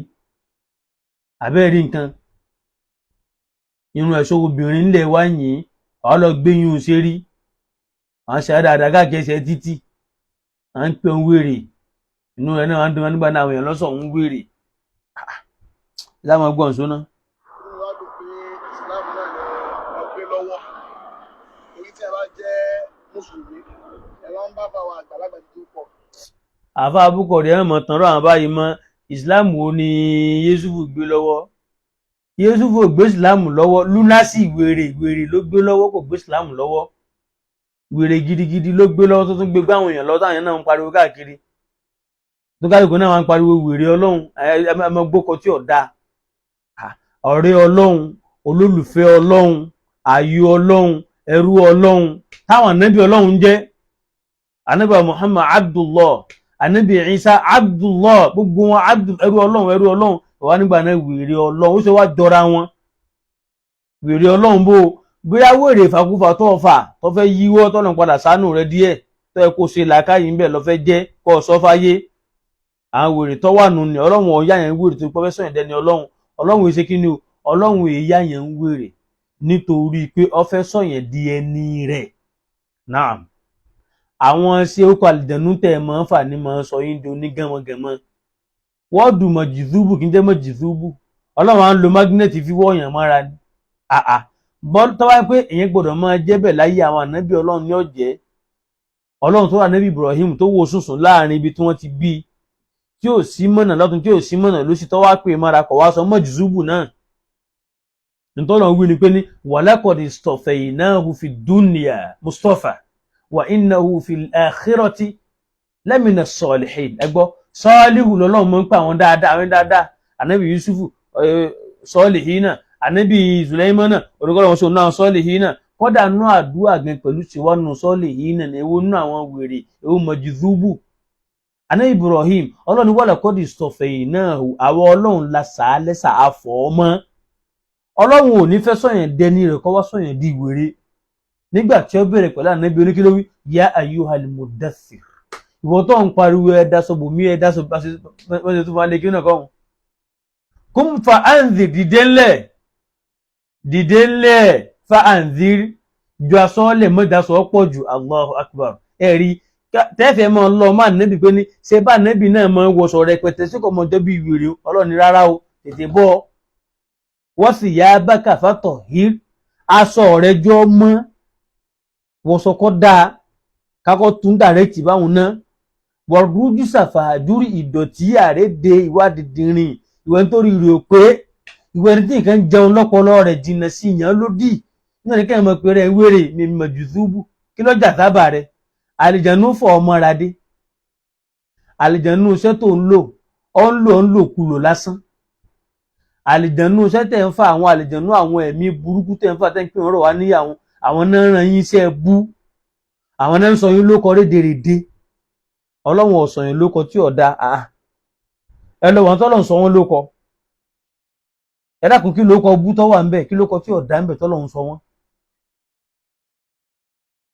abẹ́rí nǹkan irun ẹ̀ṣọ́ obìnrin ńlẹ̀ wá yìí ọlọ́gbẹ̀yìn òṣèré à ń ṣe dáadáa káàkiri títí à ń pè ń wèrè inú rẹ̀ náà ń dùn nígbà náà àwọn èèyàn lọ́sọ̀ ń wèrè láwọn gbọ́n sóná. Alfa Abqoriy mọ̀ tán rọ̀ àwọn báyìí mọ́ Islam wo ni Yusufu gbé lọ́wọ́ Yusufu gbé Islam lọ́wọ́ lúnásì wèrè ló gbé lọ́wọ́ kò gbé Islam lọ́wọ́ wèrè gidigidi ló gbé lọ́wọ́ tó tún gbé gbáwọn èèyàn lọ́wọ́ táwọn èèyàn náà ń pariwo káàkiri tó kálukú náà wọ́n ń pariwo wèrè ọlọ́run ẹmọ gbókọ tí ọ̀dà ọ̀rẹ́ ọlọ́run olólùfẹ́ ọlọ́run ààyò ọlọ́run ẹrú ọlọ́run táwọn ànábì ọlọ́run jẹ́ ànábì Muhammad Abdullah ànábì Ìsá Abdullah, gbogbo wọn ẹrú Ọlọ́run wà nígbà náà wèrè Ọlọ́run. Ó ṣe wá jọra wọn wèrè Ọlọ́run bóyá wèrè ìfàkúfà tó fà tó fẹ́ yíwọ́ tọ́nà padà sánú rẹ díẹ̀ tó yẹ kó ṣe làákàyè ń bẹ̀ lọ fẹ́ jẹ́ kó sọ fáyé. àwọn wèrè tó wà nù ní Ọlọ́run ọ̀yá yẹn wèrè tó pọ́ fẹ́ sọ̀yìn dẹni Ọlọ́run èsè kí ni o, Ọlọ́run èyá yẹn ń wèrè nítorí pé ó fẹ́ sọ̀yìn di ẹni rẹ̀. náà àwọn ṣe ó kọ àlìjẹ̀nú tẹ̀ mọ́ fà ní mọ́ sọ yín di onígànmọ́gànmọ́. wọ́ọ̀dù mọ̀ jìzúbù kí n jẹ́ mọ̀ jìzúbù. Ọlọ́run à ń lo mágínẹ́ẹ̀tì fi wọ́ọ̀yàn mọ́ra ni. tó wáyé pé èyàn gbọ́dọ̀ máa jẹ́ bẹ̀ láyé àwọn ànábì Ọlọ́run ní ọ̀jẹ́. Ọlọ́run tó wà ànábì Ibrahim tó wo sùnsùn láàrin ibi tí wọ́n ti bí tí ò sí mọ̀nà lọ́tún tí ò sí mọ̀nà lósì tó wá pè mọ́ra kọ̀ wá sọ mọ̀ jìzúbù náà. nítorí wí ni pé ní walaqad istafaynahu fi dunya Mustafa wa innahu fil akhirati lamina salihin. ẹgbọ́ sọ́ọ́lìhù lọ́lọ́run mọ́ ń pa àwọn dáadáa ànábì Yusufu sọ́ọ́lìhínà ànábì Sulaimana oníkọ́lọ́wọ́n sọ náà sọ́ọ́lìhínà kọ́dà nú àdúrà gan pẹ̀lú tiwọ́nù sọ́ọ́lìhínà ní ewu nú àwọn wèrè ewu mọ̀jìzúbù. ànábì Ibrahim Ọlọ́run walaqad istafaynahu àwọn Ọlọ́run la sàálẹ́sà àfọ̀ọ́mọ́. Ọlọ́run ò ní fẹ́ sọ̀yàn dẹni rẹ̀ kọ́ wá sọ̀yàn di wèrè. nígbà tí ó bẹ̀rẹ̀ pẹ̀lú ànábì oníkílówí ya ayyuhal mudaththir, ìwọ tó ń pariwo ẹ̀dá sọ bòmí ẹ̀dá sọ bá ṣe tó fà lè kí náà kọ́hún. kum fa anzir, dìde ńlẹ̀ fa anzir, jọ asọ́ọ́lẹ̀ mọ́jà sọ pọ̀ jù. Allahu akbar. ẹ̀rí tẹ́fẹ̀ẹ́ mọ́ lọ máa nẹ́bì pé ní ṣe bá nẹ́bì náà mọ́ wọ̀ṣọ̀ rẹpẹtẹ sí kò mọ́jọ́ bí wèrè. Ọlọ́run rárá o, tètè bọ́ wọ́n sì yá bákà fátọ̀ hír, aṣọ rẹ̀ jọ mọ́ wọ́sọkọ́ dáa kákọ́ tún dàrẹ́kì báwọn náà. wọ̀rújú sàfàdúrí ìdọ̀tí ààrẹ de ìwádìí dìrín ìwẹ̀ nítorí rẹ̀ pé ìwẹ̀ ní tí nǹkan jẹun lọ́pọlọ rẹ̀ jìnnà sí ìyàn lódì náà ní kẹ́hìn mọ̀ pé rẹ̀ ń wéré ní mọ̀jùsúbù kí lọ́jà sábà rẹ̀. àlìjànú fọ̀ ọmọ ra dé. àlìjànú iṣẹ́ tó ń lò kulò lásán. àlìjànú iṣẹ́ tẹ̀ ń fa àwọn àlìjànú àwọn ẹ̀mí burúkú tẹ̀ ń fa tẹ́ ń pè wọ́n rọ̀ wá níyàwó àwọn náà ràn yín iṣẹ́ bú. àwọn náà ń sọ yín lóko rédèrèdè. Ọlọ́run ò sọ yín lóko tí ọ̀dà ẹ lọ wọ́n tọ́lọ̀ ń sọ wọ́n lóko. ẹ dákun kí lóko bú tọ́ wà ń bẹ̀, kí lóko tí ọ̀dà ń bẹ̀ tọ́lọ̀ ń sọ wọ́n.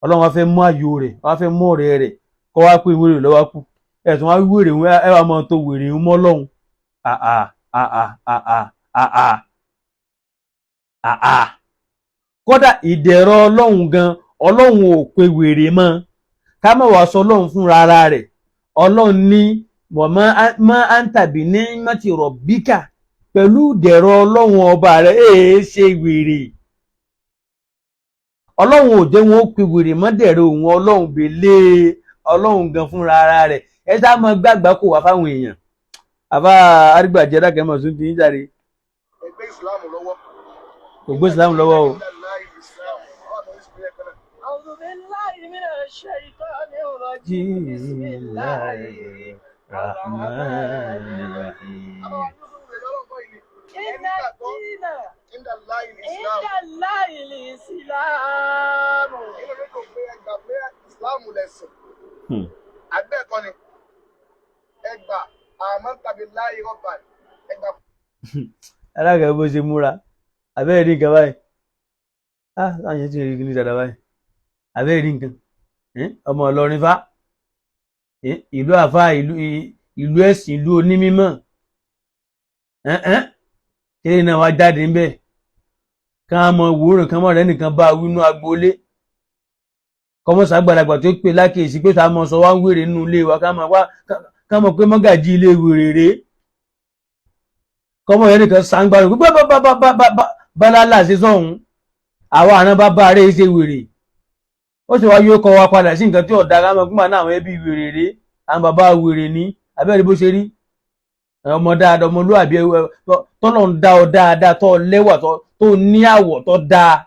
Ọlọ́run wá fẹ́ mú ayò rẹ̀ wá fẹ́ mú ọ̀rẹ́ rẹ̀ kọ́ wá pé wèrè lọ́wọ́ kú. ẹ̀sùn wá wèrè ẹ wá máa tó wèrè ń mọ́ lọ́hùn. kódà ìdẹ̀rọ̀ Ọlọ́run gan Ọlọ́run ò pe wèrè mọ́ ká má wàá sọ Ọlọ́run fúnra ara rẹ̀. Ọlọ́run ní ma anta bi ni'mati rabbika, pẹ̀lú ìdẹ̀rọ̀ Ọlọ́run ọba rẹ̀ èé ṣe wèrè. Ọlọ́run ò jẹ́ wọn ó pe wèrè mọ́ dẹ̀rọ̀ òun Ọlọ́run belé Ọlọ́run gan fúnra ara rẹ̀. ẹ sá mọ gbàgbà kó wá fáwọn èèyàn. àbá arígbàjẹ́ dákẹ́ mọ̀ sún ti ń jáde. ẹgbẹ́ ìsìlámù lọ́wọ́. kò gbé ìsìlámù lọ́wọ́ o. Bismillahir Rahmanir Rahim. Inda Allahi al-Islam. Inú mi kò pé ẹgbà pé ìsìlámù lẹ̀sìn. Àgbẹ̀kọ́ ni ẹgbà amanta billahi rabban ẹgbà. alága bó ṣe múra abẹ́rẹ́ rí nǹkan báyìí. láyé tí rí ní dáadáa báyìí abẹ́rẹ́ rí nǹkan. ọmọ Ìlọrin fá ìlú àfá ìlú ẹ̀sìn ìlú onímímọ́. kéré náà wá jáde ń bẹ̀ ká mọ wòórùn kan mọ̀ rẹ̀ nìkan bá wínú agboolé kọmọ sàgbàlagbà tó pè lákèsí pé tá mọ sọ wá ń wèrè nínú ilé wa ká mọ pé mọ́gàjí ilé wèrè rèé kọmọ yẹn nìkan sàǹgbàrò pé bálálà sí sọ̀hún àwọn àrùn bàbá rẹ̀ ṣe wèrè. ó sì wá yóò kọ wa padà sí nǹkan tí ọ̀dà ká mọ fún màá náà àwọn ẹbí wèrè rèé àwọn bàbá wèrè ní abẹ́rẹ́ bó ṣe rí. ọmọ dáadáa ọmọlúwàbí tọ́lọ̀ ń dá ọ dáadáa tó lẹ́wà tó ní àwọ̀ tó dáa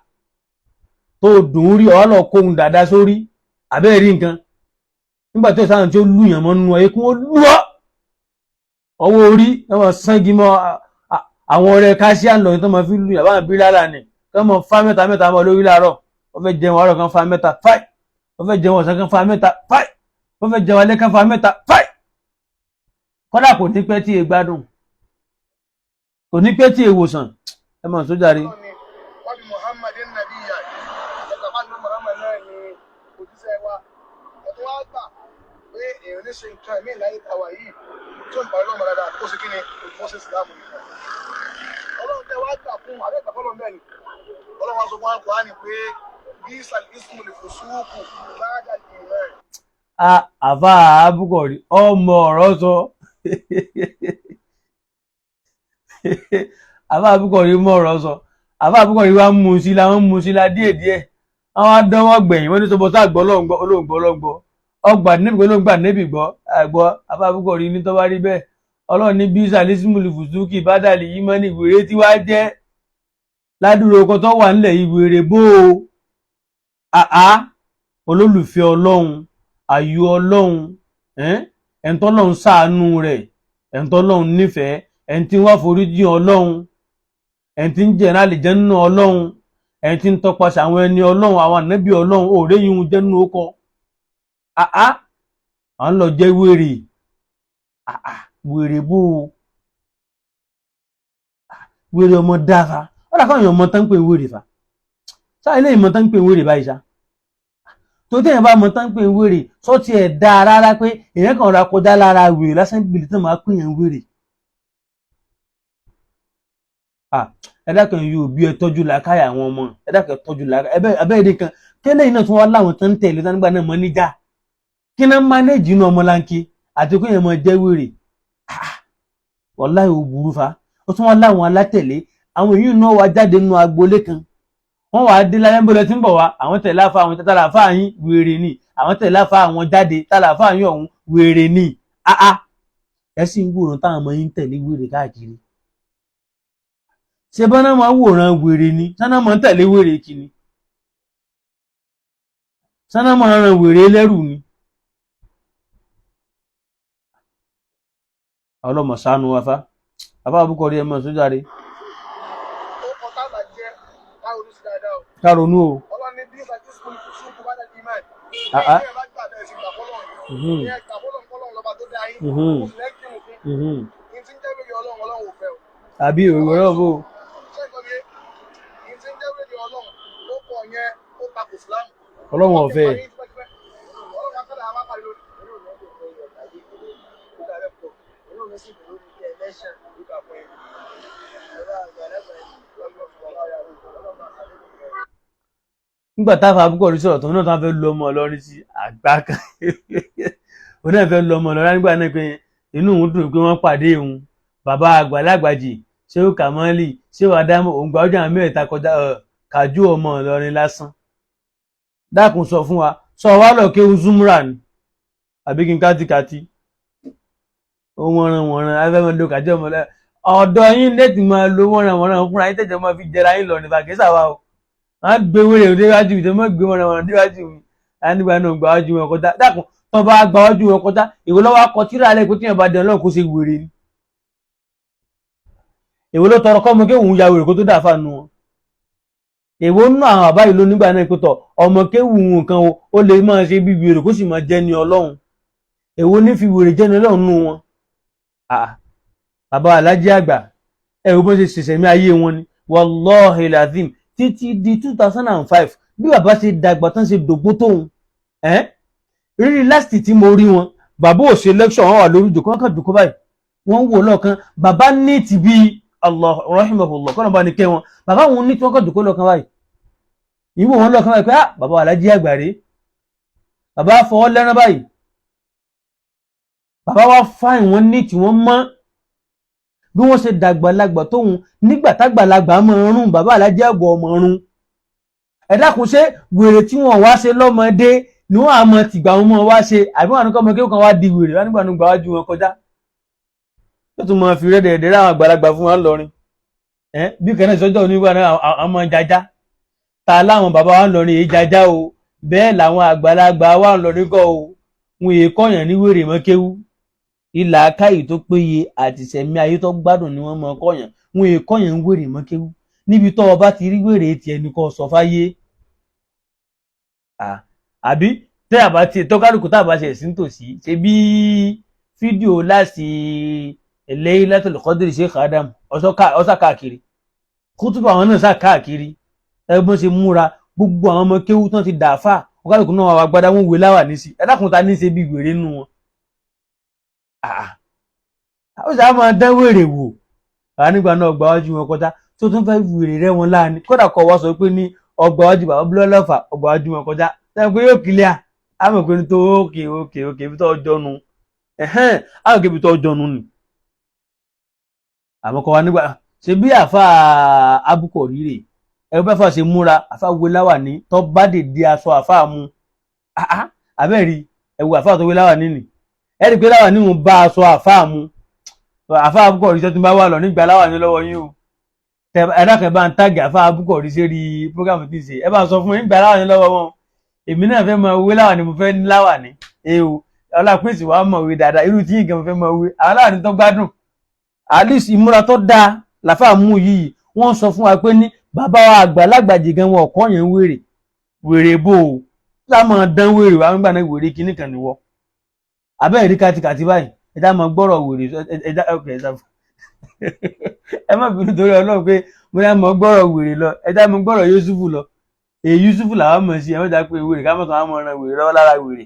tó dùn ún rí ọ̀hánà kóhun dáadáa sórí abẹ́rẹ́ rí nǹkan. nígbà tí ọ̀sán tí ó lùyàn mọ́ nínú ayé kí wọ́n lù ọ́ ọwọ́ orí wọ́n sangi mọ́ àwọn ọ̀rẹ́ káṣíà lọ́yìn tó máa fi lùyàn báwọn bí lálà ni kí wọ́n mọ fá mẹ́ta mọ́ lórí láàárọ̀ wọ́n fẹ́ jẹun àárọ̀ kan fá mẹ́ta fáì wọ́n fẹ́ jẹun ọ̀sán kan fá mẹ́ta fáì wọ́n fẹ́ jẹun alẹ́ kan fá mẹ́ta fáì kódà kò ní pẹ́ tí e gbádùn kò ní pẹ́ tí e wòsàn ẹ mọ̀ sójà rí. wọ́n bí Muhammadin nabiyya ẹ̀ka bá ní Muhammad náà ní òjíṣẹ́ wa ẹ̀tọ́ wá gbà pé èèyàn ní ṣe nǹkan ẹ̀mí ìláyé tàwa yìí tó ń parí lọ́mọ dáadáa ó sì kí ni ó sì sílámù nìkan. ọlọ́run tẹ wá gbà fún àbẹ́gbà fọlọ́ mẹ́rin ọlọ́run wá sọ fún wa Kùránì pé bí ismu lè fò súwúkù láàdà ìrẹ́. Alfa Al Abqoriy ọmọ ọ̀rọ̀ sọ Alfa Al Abqoriy mọ̀ ọ̀rọ̀ sọ Alfa Al Abqoriy wa mú sí la wọ́n mú sí la díẹ̀díẹ̀ àwọn adánwò gbẹ̀yìn wọ́n ní sọ́bọ̀ tá àgbọ̀ olóògbọ́ ọgbà níbi olóògbà níbi gbọ́ àgbọ̀ Alfa Al Abqoriy ní tó bá rí bẹ́ẹ̀ ọlọ́run ní bí ismu lè fò súwúkù ìbádàlì yìí mọ́ ní ìwéré tí wàá jẹ́ ládùúrò ọkọ̀ tó wà nílẹ̀ ìwéré bó o olólùfẹ́ ọlọ́run ayò ọlọ́run ẹ̀ńtọ́lọ́run ṣàánú rẹ̀ ẹ̀ńtọ́lọ́run nífẹ̀ẹ́ ẹ̀ńtí wá foríjì ọlọ́run ẹ̀ńtí ń jẹ̀rán àlìjẹ́ nínú ọlọ́run ẹ̀ńtí ń tọpasẹ̀ àwọn ẹni ọlọ́run àwọn ànábì ọlọ́run òòrè yìí ń jẹ́ nínú ọkọ̀ à ń lọ jẹ́ wèrè wèrè bó wèrè ọmọ dára ó dà káwọn èèyàn ọmọ tán ń pè wèrè fà sáà ilé ìmọ̀ tán ń pè wèrè báyìí sá tó tẹ́yìn bá mọ̀ tán ń pè wèrè sọ ti ẹ̀ dáa rárá pé èèyàn kan ra kọjá lára wèrè lásán bìlì tó máa pè yàn wèrè. ẹ dákun yóò bí ẹ tọ́jú làákàyà àwọn ọmọ ẹ dákun ẹ tọ́jú làákàyà abẹ́ẹ̀dẹ́ kan kẹ́lẹ́ yìí náà tún wá láwọn tó ń tẹ̀lé tán nígbà náà mọ́ níjà kí náà mánéjì inú ọmọ Lanke àti kó yẹn mọ jẹ́ wèrè wàláhì ò burú fa ó tún wá láwọn alátẹ̀lé àwọn èyí náà wá jáde nínú agboolé kan wọ́n wá dé láyé ń bọ́lẹ̀ tí ń bọ̀ wá àwọn tẹ̀lé àfa àwọn tàlà àfa yín wèrè ni àwọn tẹ̀lé àfa àwọn jáde tàlà àfa yín ọ̀hún wèrè ni ẹ sì ń wòran táwọn ọmọ yín tẹ̀lé wèrè káàkiri ṣe bọ́n náà máa wòran wèrè ni sáná máa ń tẹ̀lé wèrè kìíní sáná máa ń ran wèrè lẹ́rù ni ọlọ́mọ ṣàánú wa fa Alfa Al Abqoriy ẹ mọ̀ sójà rẹ̀. Karonu o. Ọlọ́ni bí ìsàkí sùkúl fún bá dàbí máa. Ẹ bá gbà bẹ́ẹ̀ sí gbà fọ́lọ́ yìí. Ẹ gbà fọ́lọ́ lọ́ba tó dá yín. Oṣù lẹ́kìn òfin. Ní tí ń jẹ́ wéde ọlọ́run ò fẹ́ o. Àbí òwe náà bò. Ṣé ìkọ́ mi? Ní tí ń jẹ́ wéde ọlọ́run ó pọ̀ yẹn ó takò Ìsìlámù. Ọlọ́run ọ̀fẹ́. Ọlọ́run akọ́dà àwọn apá lónìí. Nígbà táwọn Alfa Al Abqoriy sọ̀rọ̀ tó náà tó fẹ́ lu ọmọ Ìlọrin sí àgbà kan òun náà fẹ́ lu ọmọ Ìlọrin nígbà náà pé inú òun dùn pé wọ́n pàdé òun bàbá àgbàlagbàjì Ṣéhù Kàmálì Ṣéhù Ádámù òun gba ọjà mẹ́ta kọjá kájú ọmọ Ìlọrin lásán dákun sọ fún wa sọ wá lọ kéwù zumra ni àbí kí n kátikàti ó wọ́nran afẹ́mọ́ ló kàjọ́ ọmọ lẹ́yìn ọ̀dọ̀ yín lẹ́tì máa lo wọ́nran fúnra yín tẹ̀jọ́ máa fi jẹra yín lọ nípa kí sàwá o wọ́n gbé wéré déwájú mi tó mọ́ gbé wọ́nran déwájú mi nígbà náà gbà wájú wọn kọjá dákun tó bá gbà wájú wọn kọjá èwo lọ́wọ́ akọ tíra alẹ́ pé tíyẹn bá dẹ̀ ọlọ́run kó ṣe wèrè ni èwo ló tọrọ kọ́ ọmọ kéwù ya wèrè kó tó dà fáànù wọn èwo nínú àwọn àbá ìlú nígbà náà pẹ̀tọ̀ ọmọ kéwù nǹkan ó lè máa ṣe bí wèrè kó sì máa jẹ́ ní ọlọ́run èwo ní fi wèrè jẹ́ ní ọlọ́run nù wọn bàbá alájí àgbà ẹ̀rù bó ṣe ṣẹ̀ṣẹ̀ mí ayé wọn ni wallahi lazim títí di 2005 bí bàbá ṣe dàgbà tán ṣe dògbó tóun rírí last tí mo rí wọn bàbá ò ṣe lecture wọn wà lórí ìjòkó wọn kàn dòkó báyìí wọn wò lọ́ọ̀kan bàbá ní ti bí Allah rahimahullah kọ́nà bá ní kẹ́ wọn bàbá wọn ní tí wọ́n kàn dòkó lọ́ọ̀kan báyìí ìwò wọn lọ́ọ̀kan báyìí pé bàbá alájí àgbà rèé bàbá fọwọ́ lẹ́rán báyìí bàbá wa fáìn wọn ní tí wọ́n mọ́ bí wọ́n ṣe dàgbàlagbà tóun nígbà tágbàlagbà máa rún bàbá alájí àgbà ọmọ rún ẹ dákun ṣé wèrè tí wọ́n wá ṣe lọ́mọdé ni wọ́n á mọ tìgbà wọn mọ́ wá ṣe àbí wọn àníkọ́ ọmọ kéwòn kan wá di wèrè wọn nígbà nígbà wájú wọn kọjá tó tún máa fi rẹ́dẹ̀ẹ̀dẹ̀ ráwọn àgbàlagbà fún wọn lọrin bí kẹ́nẹ́ sọ́jọ́ onígbà náà ọmọ jajá ta láwọn bàbá wa ń lọrin èyí jajá o bẹ́ẹ̀ làwọn àgbàlagbà wa ń lọrin kọ́ o wọn èyí kọ́yàn ní wèrè mọ́ kéwú ìlà káyì tó péye àti ìṣẹ̀mí ayé tó gbádùn ni wọ́n mọ kọ́yàn wọn èyí kọ́yàn ń wèrè mọ́ kéwú níbi tó ọba ti rí wèrè tiẹ̀ ní kò sọ fáyé àbí tẹ́ àbá tiẹ̀ tọ́kálùkù tá àbá ṣe ẹ̀sìn tòsí ṣe bí fídíò láti Laylatul Qadr Sheikh Adam ọsà káàkiri kútùbà àwọn náà sá káàkiri ẹgbọ́n ṣe múra gbogbo àwọn ọmọ kéwú tán ti dàáfà ọkàlùkù náà wà gbádá wọn wé láwà ní sí ẹdákùn ta ní ṣe bí wèrè nù wọn. ó sì á máa dán wèrè wò àwọn nígbà náà ọgbà wájú wọn kọjá tó tún fẹ́ wèrè rẹ wọn láàánú kódà kọ wá sọ pé ní ọgbà wájú bàbá búlọ́lọ́fà ọgbà wájú wọn kọjá sẹ́yìn pé yóò kílíà àmọ̀ pé ní tó òkè ibi tó ọjọ́ nu àmọ̀ pé ibi tó ọjọ́ nu ni. àmọ́ kọ wá nígbà ṣe bí àfa Abqoriy rè ẹgbẹ́ bá fà ṣe múra àfa wé láwà ní tó bá dèdè aṣọ àfa mu àbẹ́rí ẹ̀wù àfa tó wé láwà nínú ẹ̀rí pé láwà nínú bá aṣọ àfa mu àfa Abqoriy tó ti bá wà lọ nígbà láwà ní lọ́wọ́ yín o ẹ̀dákẹ́ bá ń tàgì àfa Abqoriy sí rí program tí ń ṣe ẹ bá sọ fún yín nígbà láwà ní lọ́wọ́ wọn èmi náà fẹ́ máa wé láwà ní mo fẹ́ ní láwà ní o ọlápèsè wàá mọ̀ wé dáadáa irú tí yìí gan mo fẹ́ máa wé àwọn láwà ní tó gbádùn at least ìmúra tó dáa làfà mú yìí wọ́n sọ fún wa pé ní bàbá wa àgbàlagbàjì gan wọn ọ̀kọ́ yẹn wèrè bò ó láà máa dán wèrè wa nígbà náà wèrè kíní kan níwọ́ abẹ́ ìrí kàtìkàtì báyìí ẹ̀dá máa gbọ́rọ̀ wèrè ẹ̀dá ẹ má bínú torí Ọlọ́run pé mo dá máa gbọ́rọ̀ wèrè lọ ẹ̀dá máa gbọ́rọ̀ Yusufu lọ Yusufu làwọn mọ̀ sí ẹ mọ̀jà pé wèrè ká mọ̀kàn á mọ̀ ran wèrè lọ́wọ́ lára wèrè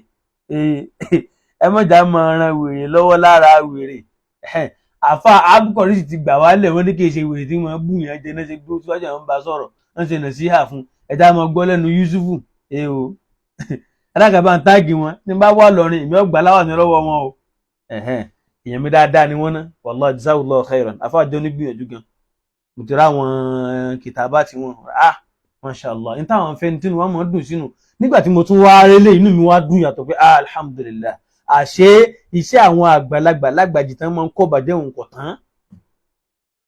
ẹ mọ̀jà mọ̀ ran wèrè lọ́wọ́ lára wèrè àfa Abqoriy sì ti gbà wálẹ̀ wọ́n ní kí n ṣe wèrè tí wọ́n bù yẹn jẹ náà ṣe gbó síwájú àwọn bá sọ̀rọ̀ wọ́n ṣe nà sí hà fún ẹ̀dá máa gbọ́ lẹ́nu Yusufu o alágàbá ń táàgì wọn ní bá wà lọ́rin ìmí ọgbà láwà ní lọ́wọ́ wọn o èèyàn mi dáadáa ni wọ́n ná wallahi jazakallahu khairan àfa àjọ nígbìyànjú gan mo ti rá àwọn kìtàbá tí wọ́n masha Allah ní táwọn fẹ́ tí wọ́n mọ̀ dùn sínú nígbà tí mo tún wá rélé inú mi wá dùn yàtọ̀ pé alhamdulillah àṣé iṣẹ́ àwọn àgbàlagbà lágbàjì tán máa ń kọ́ bàjẹ́ òun kọ̀ tán.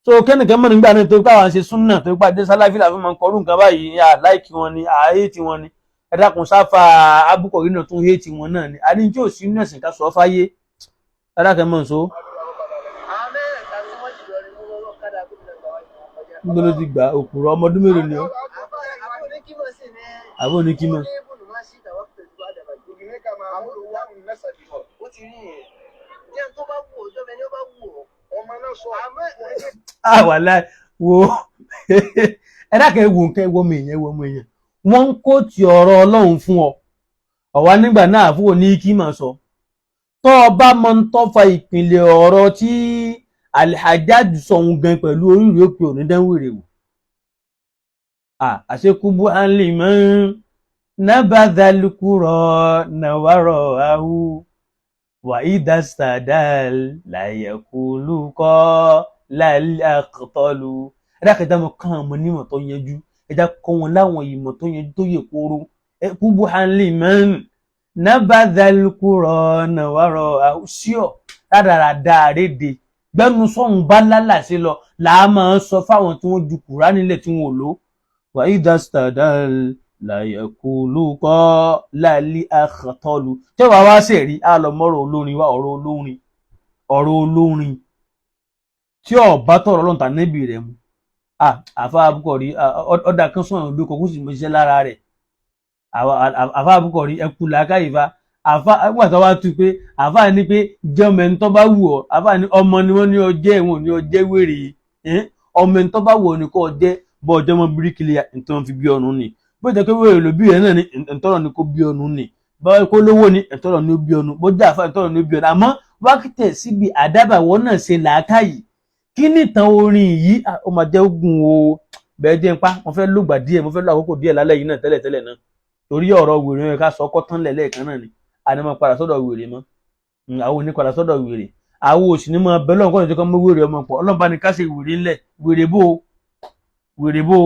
so kẹ́nìkan mọ̀ nígbà náà tó pé àwọn ṣe súnà tó pàdé sálàfí làwọn máa ń kọrú nǹkan báyìí láìkí wọn ni àáyétí wọn ni ẹ dákun sáfà Abqoriy náà tún hétí wọn náà ni àní tí ò sí nínú ẹ̀sìn ká sọ fáyé ẹ dákun mọ̀ nso. níbo ló ti gbà òkúrọ̀ ọmọ ọdún mélòó ni ọ́ àbó ní kí mọ̀. Wàláhì wo ẹ dákẹ́ wo nǹkan ẹwọ́ mi èèyàn wọ́n ń kó ti ọ̀rọ̀ Ọlọ́run fún ọ ọ̀wá nígbà náà fún òní kí mà sọ tó o bá mọ ń tọ́fà ìpìlẹ̀ ọ̀rọ̀ tí Al-Hajjaj sọ̀hún gan pẹ̀lú oríire òpè òní dánwèrè wò àṣekúbú alìmọ́ nábàdàlùkúrọ̀ nàwárọ̀ ahú wà ìdásítàdàl láyẹ̀kúlùkọ́ láàkọ́tọ́lù ẹ̀dákẹ́dá mọ̀ kán àmọ́ nímọ̀ tó yanjú ẹ̀dá kọ́ wọn láwọn ìmọ̀ tó yanjú tó yẹ kóró ẹ̀kúbú alìmọ́ nábàdàlùkúrọ̀ nàwárọ̀ ahú síọ̀ rádaràdà àrédè gbẹ́nu sọ́hun bá lálàsí lọ làá máa sọ fáwọn tí wọ́n ju Kùránì nílẹ̀ tí wọ́n lò wà ìdásítàdàl láyẹ̀kúlùkọ́ láàkọ́tọ́lù tí wàá wá sẹ̀rí àlọ́mọ́rọ̀ olórin wá ọ̀rọ̀ olórin tí ọba tọrọ lọ́ntà níbi rẹ̀ mu àfa Abqoriy ọ̀dà kan sọ̀rọ̀ ló kọ́ kó sì mọṣẹ́ lára rẹ̀ àfa Abqoriy ẹkú làákàyèfà àfa àgbàtà wa tu pé àfa ní pé jọmọ ẹni tó bá wù ọ́ àfa ní ọmọ ni wọ́n ní ọjẹ́ ìwọ̀n ní ọjẹ́ wèrè ọmọ ẹni tó bá wù ọ́ ní kò ọjẹ́ bọ́ ọjọ́ mọ́ bíríkìlì nítorí fi bí ọ̀nù ni bó jẹ́ pé wèrè ló bí rẹ̀ náà ní ìtọ́rọ̀ ni kò bí ọ̀nù ni bọ́ kó lówó ni ìtọ́rọ̀ ni ó bí ọ̀nù bó jẹ́ àfa ìtọ́rọ̀ ni ó bí ọ̀nù àmọ́ wákìtẹ̀ síbi àdábàwọ́ náà ṣe làákàyè kí ní ìtàn orin yìí ó máa jẹ́ ogun o bẹ́ẹ̀ jẹ́ ń pa mo fẹ́ lògbà díẹ̀ mo fẹ́ lò àkókò díẹ̀ lálẹ́ yìí náà tẹ́lẹ̀ náà torí ọ̀rọ̀ wèrè yẹn ká sọ ọkọ́ tán lẹ́ẹ̀kan náà ni a ní máa padà sọ́dọ̀ wèrè mọ́ àwọn ò ní padà sọ́dọ̀ wèrè àwọn òsì ní máa bẹ́ẹ̀ lọ́nkọ́ ìjọba mọ́ wèrè ọmọ pọ̀ ọlọ́ba ni ká ṣe wèrè ńlẹ̀ wèrè bó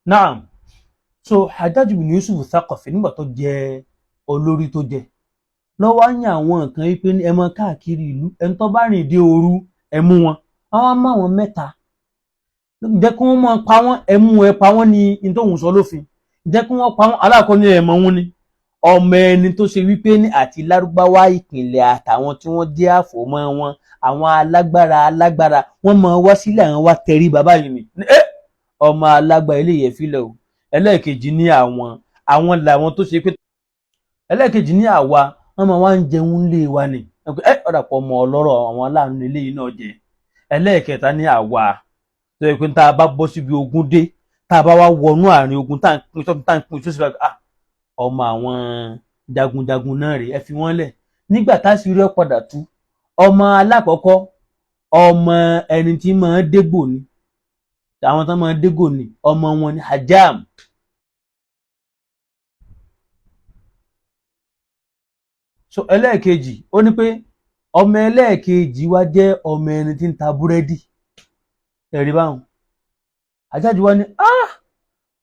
naam so Hajjaj bin Yusuf Thaqafi nígbà tó jẹ olórí tó jẹ lọ́wọ́ á yàn àwọn nǹkan wípé ẹ mọ káàkiri ìlú ẹni tó bá rìn dé òru ẹ mú wọn àwọn á má wọn mẹ́ta jẹ́ kí wọ́n máa pa wọ́n ẹ mú ẹ pa wọ́n ní ìtòhùn sọ lófin jẹ́ kí wọ́n pa wọ́n aláàkọ́ ní ẹ̀mọ́ wọn ni ọmọ ẹni tó ṣe wípé ní àti lárúbáwá ìpìlẹ̀ àtàwọn tí wọ́n jẹ́ àfòmọ́ wọn àwọn alágbára wọ́n máa wá sílẹ̀ àwọn wá tẹrí bàbá yìí ni ọmọ alágbára eléyìí fílẹ̀ o ẹlẹ́ẹ̀kejì ní àwọn làwọn tó ṣe pé ẹlẹ́ẹ̀kejì ní àwa wọ́n máa wá ń jẹun lé wa ni ọ̀dà pọ̀ ọmọ ọlọ́rọ̀ àwọn aláàánú ilé yìí náà jẹ. ẹlẹ́ẹ̀kẹta ní àwa tó yẹ pé tá a bá bọ́ síbi ogun dé tá a bá wá wọnú àárín ogun tá à ń pín tó sì bá ọmọ àwọn jagunjagun náà rèé ẹ fi wọ́n lẹ̀. nígbà táṣìírí ẹ̀ padà tú ọmọ alákọ̀ọ́kọ́ ọmọ ẹni tí máa dégbò ni àwọn tó máa dégbò ni ọmọ wọn ni hajam. so ẹlẹ́ẹ̀kejì ó ní pé ọmọ ẹlẹ́ẹ̀kejì wá jẹ́ ọmọ ẹni tí ń ta búrẹ́dì ẹ̀rí báwọn. Àjájú wa ní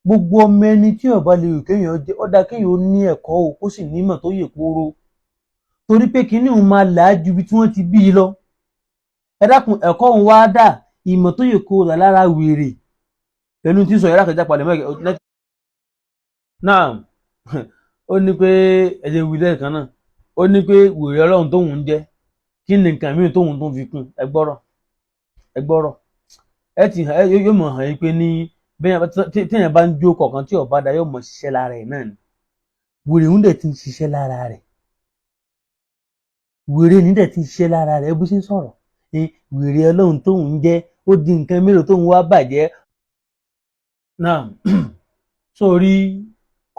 gbogbo ọmọ ẹni tí ó bá lè rò kéèyàn jẹ́ ó dáa kéèyàn ó ní ẹ̀kọ́ o kó sì nímọ̀ tó yè kooro torí pé kinní òun máa là á ju ibi tí wọ́n ti bí i lọ. ẹ dákun ẹ̀kọ́ òun wá dà ìmọ̀ tó yè kooro là lára wèrè pẹ̀lú tí ń sọ yàrá kẹjá palẹ̀ mọ́ náà ó ní pé ẹ̀jẹ̀ wí lẹ́ẹ̀kan náà ó ní pé wèrè ọlọ́run tóun ń jẹ́ kí ni nǹkan mìíràn tóun tó fi kún ẹ gbọ́rọ̀ ẹ ti hàn yóò mọ̀ hàn yín pé ní téèyàn bá ń jó kọ̀ọ̀kan tí ọ̀bá da yóò mọ̀ ṣiṣẹ́ lára ẹ̀ náà ni wèrè ń dẹ̀ ti ń ṣiṣẹ́ lára rẹ̀ wèrè ní dẹ̀ ti ń ṣiṣẹ́ lára rẹ̀ bó ṣe ń sọ̀rọ̀ wèrè ọlọ́run tóun ń jẹ́ ó di nǹkan mélòó tóun wá bàjẹ́ náà sórí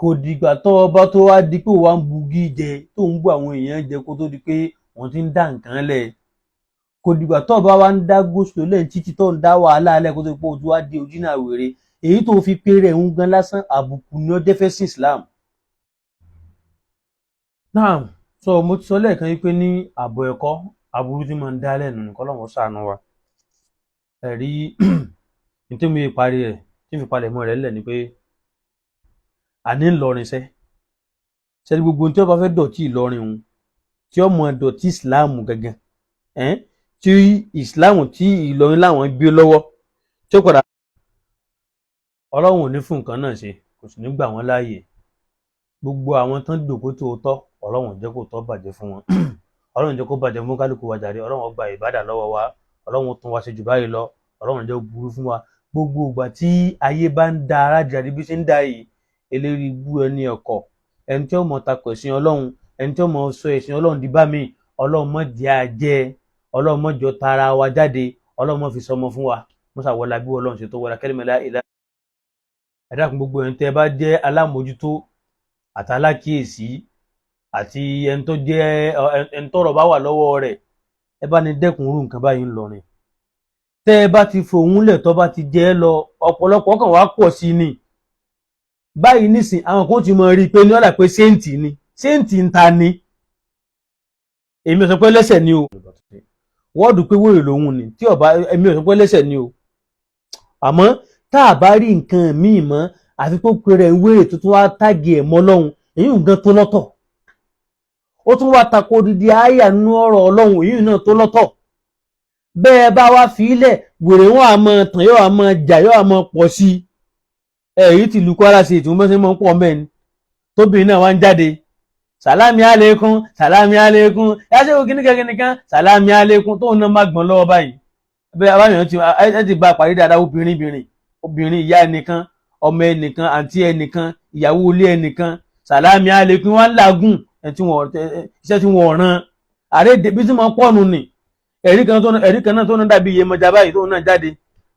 kò dìgbà tó ọba tó wá di pé wàá ń bugi jẹ tó ń bú àwọn èèyàn jẹ kó tó di pé wọ́n ti ń dá nǹkan lẹ̀ kò dìgbà tó ọba wa ń dá gòsò lẹ́yìn títí tó ń dá wàhálà alẹ́ kó tó di pé ojú wa di ojú náà wèrè èyí tó fi péré ń gan lásán àbùkù ni ó jẹ́ fẹ́ sí Islam. náà sọ mo ti sọ lẹ́ẹ̀kan yìí pé ní àbọ̀ ẹ̀kọ́ aburú tí máa ń dá lẹ́nu nìkan lọ́wọ́ ṣàánú wa ẹ̀rí nítorí mi parí rẹ̀ tí mi palẹ̀ mọ́ rẹ̀ lẹ̀ ni pé àní ńlọrin ṣe gbogbo tí wọ́n bá fẹ́ dọ̀tí Ìlọrin òun tí ó mọ dọ̀tí ìsìláàmù gangan tí ìsìláàmù tí Ìlọrin láwọn gbé lọ́wọ́ tí ó padà Ọlọ́run ò ní fún nǹkan náà ṣe kò sì ní gbà wọ́n láàyè gbogbo àwọn tán dòkó tó tọ́ Ọlọ́run jẹ́ kó tọ́ bàjẹ́ fún wọn Ọlọ́run jẹ́ kó bàjẹ́ fún kálukú wa jàre Ọlọ́run gba ìbádà lọ́wọ́ wa Ọlọ́run tún wá ṣe jù báyìí lọ Ọlọ́run jẹ́ burú fún wa gbogbo ìgbà tí ayé bá ń da arájàre bí ṣe ń da yìí eléri bú ẹni ọkọ̀ ẹni tí ó mọ̀ takò ẹ̀sìn Ọlọ́run ẹni tí ó mọ̀ sọ ẹ̀sìn Ọlọ́run di bá mi Ọlọ́run mọ̀ jẹ́ àjẹ́ Ọlọ́run mọ̀ jọ tara wa jáde Ọlọ́run mọ̀ fi sọmọ fún wa mọ́sà wọlá bí Ọlọ́run ṣe tó wọlá kẹ́lẹ́mẹ́lá ìlà ẹ̀dá kan gbogbo ẹni tẹ́ bá jẹ́ alámòjútó àtàlákìyèsí àti ẹni tó jẹ́ ẹni tọ́rọ̀ bá wà lọ́wọ́ rẹ̀ ẹ bá ní dẹ́kun irú nǹkan báyìí ńlọrin tẹ́ ẹ bá ti fòun lẹ̀ tó bá ti jẹ́ lọ ọ̀pọ̀lọpọ̀ kan wá pọ̀ sí ni báyìí nísìn àwọn kan ti mọ rí i pé ní ọ̀dà pé séǹtì ni séǹtì ń ta ni èmi ò sọ pé lẹ́sẹ̀ ni o wọ́ọ̀dù pé wèrè lòun ni tí ọba èmi ò sọ pé lẹ́sẹ̀ ni o àmọ́ tá a bá rí nǹkan míì mọ́ àfi pé péré ń wèrè tuntun wá táàgì ẹ̀ mọ́ lọ́hùn èyí nǹkan tó lọ́tọ̀ ó tún wá tako odidi àyà nínú ọ̀rọ̀ Ọlọ́run èyí náà tó lọ́tọ̀ bẹ́ẹ̀ bá wá fi ilẹ̀ wèrè wọn àmọ́ tàn yóò àmọ́ jà yóò àmọ́ pọ̀ sí èyí tìlú Kwara sí ètò mọ́sẹ́ mọ́ pọ̀ mẹ́ni tóbìnrin náà wá ń jáde sàlámì àlékún yáṣẹ́ kíníkan sàlámì àlékún tóun náà má gbọ́n lọ́wọ́ báyìí bẹ́ẹ̀ abáyọ̀ ti bá parí dáadáa obìnrin ìyá ẹnìkan ọmọ ẹnìkan àǹtí ẹnìkan ìyàwó ilé ẹnìkan sàlámì àlékún wọn làágùn iṣẹ́ tí wọ́n ràn àrédè bí tí wọ́n pọ̀nù ni ẹ̀rí kan náà tó náà dàbí Iyemọja báyìí tó náà jáde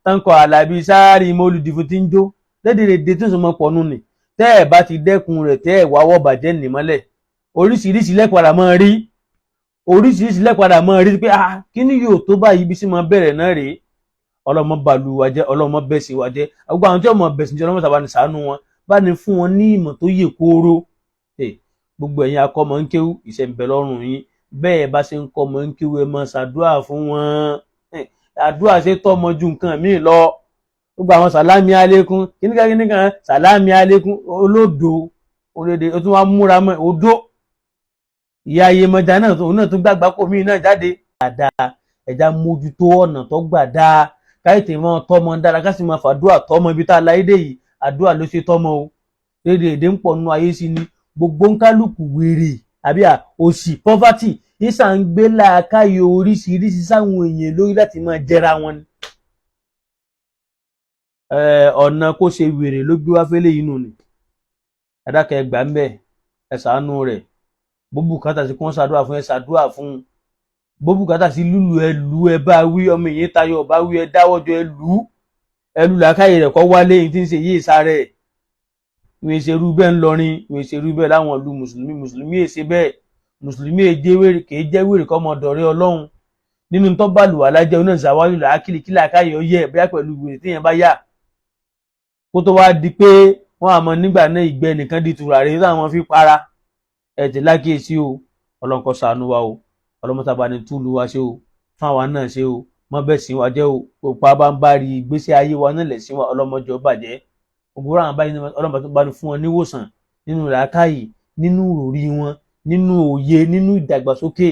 táǹkọ̀ àlàbí sáárì mọ́lùdì fún tí ń jó lédèrèdè tí wọ́n pọ̀nù ni tẹ́ ẹ̀ bá ti dẹ́kun rẹ̀ tẹ́ ẹ̀ wáwọ́ bàjẹ́ nìmọ́lẹ̀ oríṣiríṣi lẹ́padà máa rí pé kí ni yóò tó báyìí bí sí máa bẹ̀rẹ̀ náà rèé ọlọ́mọ bàlù wa jẹ́ ọlọ́mọ bẹ̀sìn wa jẹ́ gbogbo àwọn tí ọmọ bẹ̀sìn jẹ́ ọlọ́mọ tàbá ní ṣàánú wọn bá ní fún wọn ní ìmọ̀ tó yè kooro gbogbo ẹ̀yin akọ́mọ ń kéwú iṣẹ́ ń bẹ lọ́rùn yín bẹ́ẹ̀ bá ṣe ń kọ́mọ ń kéwú ẹ máa ṣàdúrà fún wọn àdúrà ṣe tọ́mọ ju nǹkan míì lọ gbogbo àwọn sàlámì alékún kíníkan sàlámì alékún olódo olóde ó tún wá múra mọ́ odó ìyá Iyemọja náà òun tún gbàgbá kò míì náà jáde dáadáa ẹ̀já mójútó ọ̀nà tó gbà dáa káyọ̀tì mọ́ tọ́mọ dára ká sì máa fàdúrà tọ́mọ ibi tá a láyé dé yìí àdúrà ló ṣe tọ́mọ o lédè èdè ń pọ̀ nínú ayé sí ni gbogbo ń kálukú wèrè àbí òṣì poverty ìsà ń gbé làákàyè oríṣiríṣi sáwọn èèyàn lórí láti máa jẹra wọn ni ọ̀nà kó ṣe wèrè ló gbé wá fẹ́lẹ́ yìí nù ni ẹ̀dákẹ́ ẹgbàá ń bẹ̀ ẹ ṣàánú rẹ̀ bó bùkátà sí kí wọ́n ṣàdúrà fún ẹ ṣàdúrà fún, bó bùkátà sí lùlù ẹ lù, ẹ bá wí, ọmọ èyí tayọ ọba wí, ẹ dáwọ́jọ ẹ lù làákàyè rẹ̀ kọ́ wálé yìí tí ń ṣe yìí sáré. Wọ́n ṣe irú bẹ́ẹ̀ ńlọrin, wọ́n ṣe irú bẹ́ẹ̀ láwọn ìlú mùsùlùmí èsè bẹ́ẹ̀, mùsùlùmí èjé wèrè kìí jẹ́ wèrè kọ́ mọ dọ̀rẹ́ Ọlọ́run. Nínú tó bá lù wà lájẹ́ onáà ṣàwárí làákìlì kí làákàyè ọ yẹ bóyá pẹ̀lú wèrè téèyàn bá yà. Kó tó wá di pé wọ́n àmọ́ nígbà náà ìgbẹ́ nìkan di tùràrí táwọn fi para. Ẹ ti lákìyèsí o, Ọlọ́run kó ṣàánú wa o, Ọlọ́run tá bá ní túlù wa ṣe o, fún àwa náà ṣe o, mọ́ bẹ́ẹ̀ sìn wa jẹ́ o, òpá bá ń bá rí ìgbésí ayé wa náà lẹ̀ sí wa ọlọ́mọjọ́ bàjẹ́. Ògbóró àwọn báyìí Ọlọ́run tó bá ní fún wọn níwòsàn nínú làákàyè, nínú òrí wọn, nínú òye, nínú ìdàgbàsókè.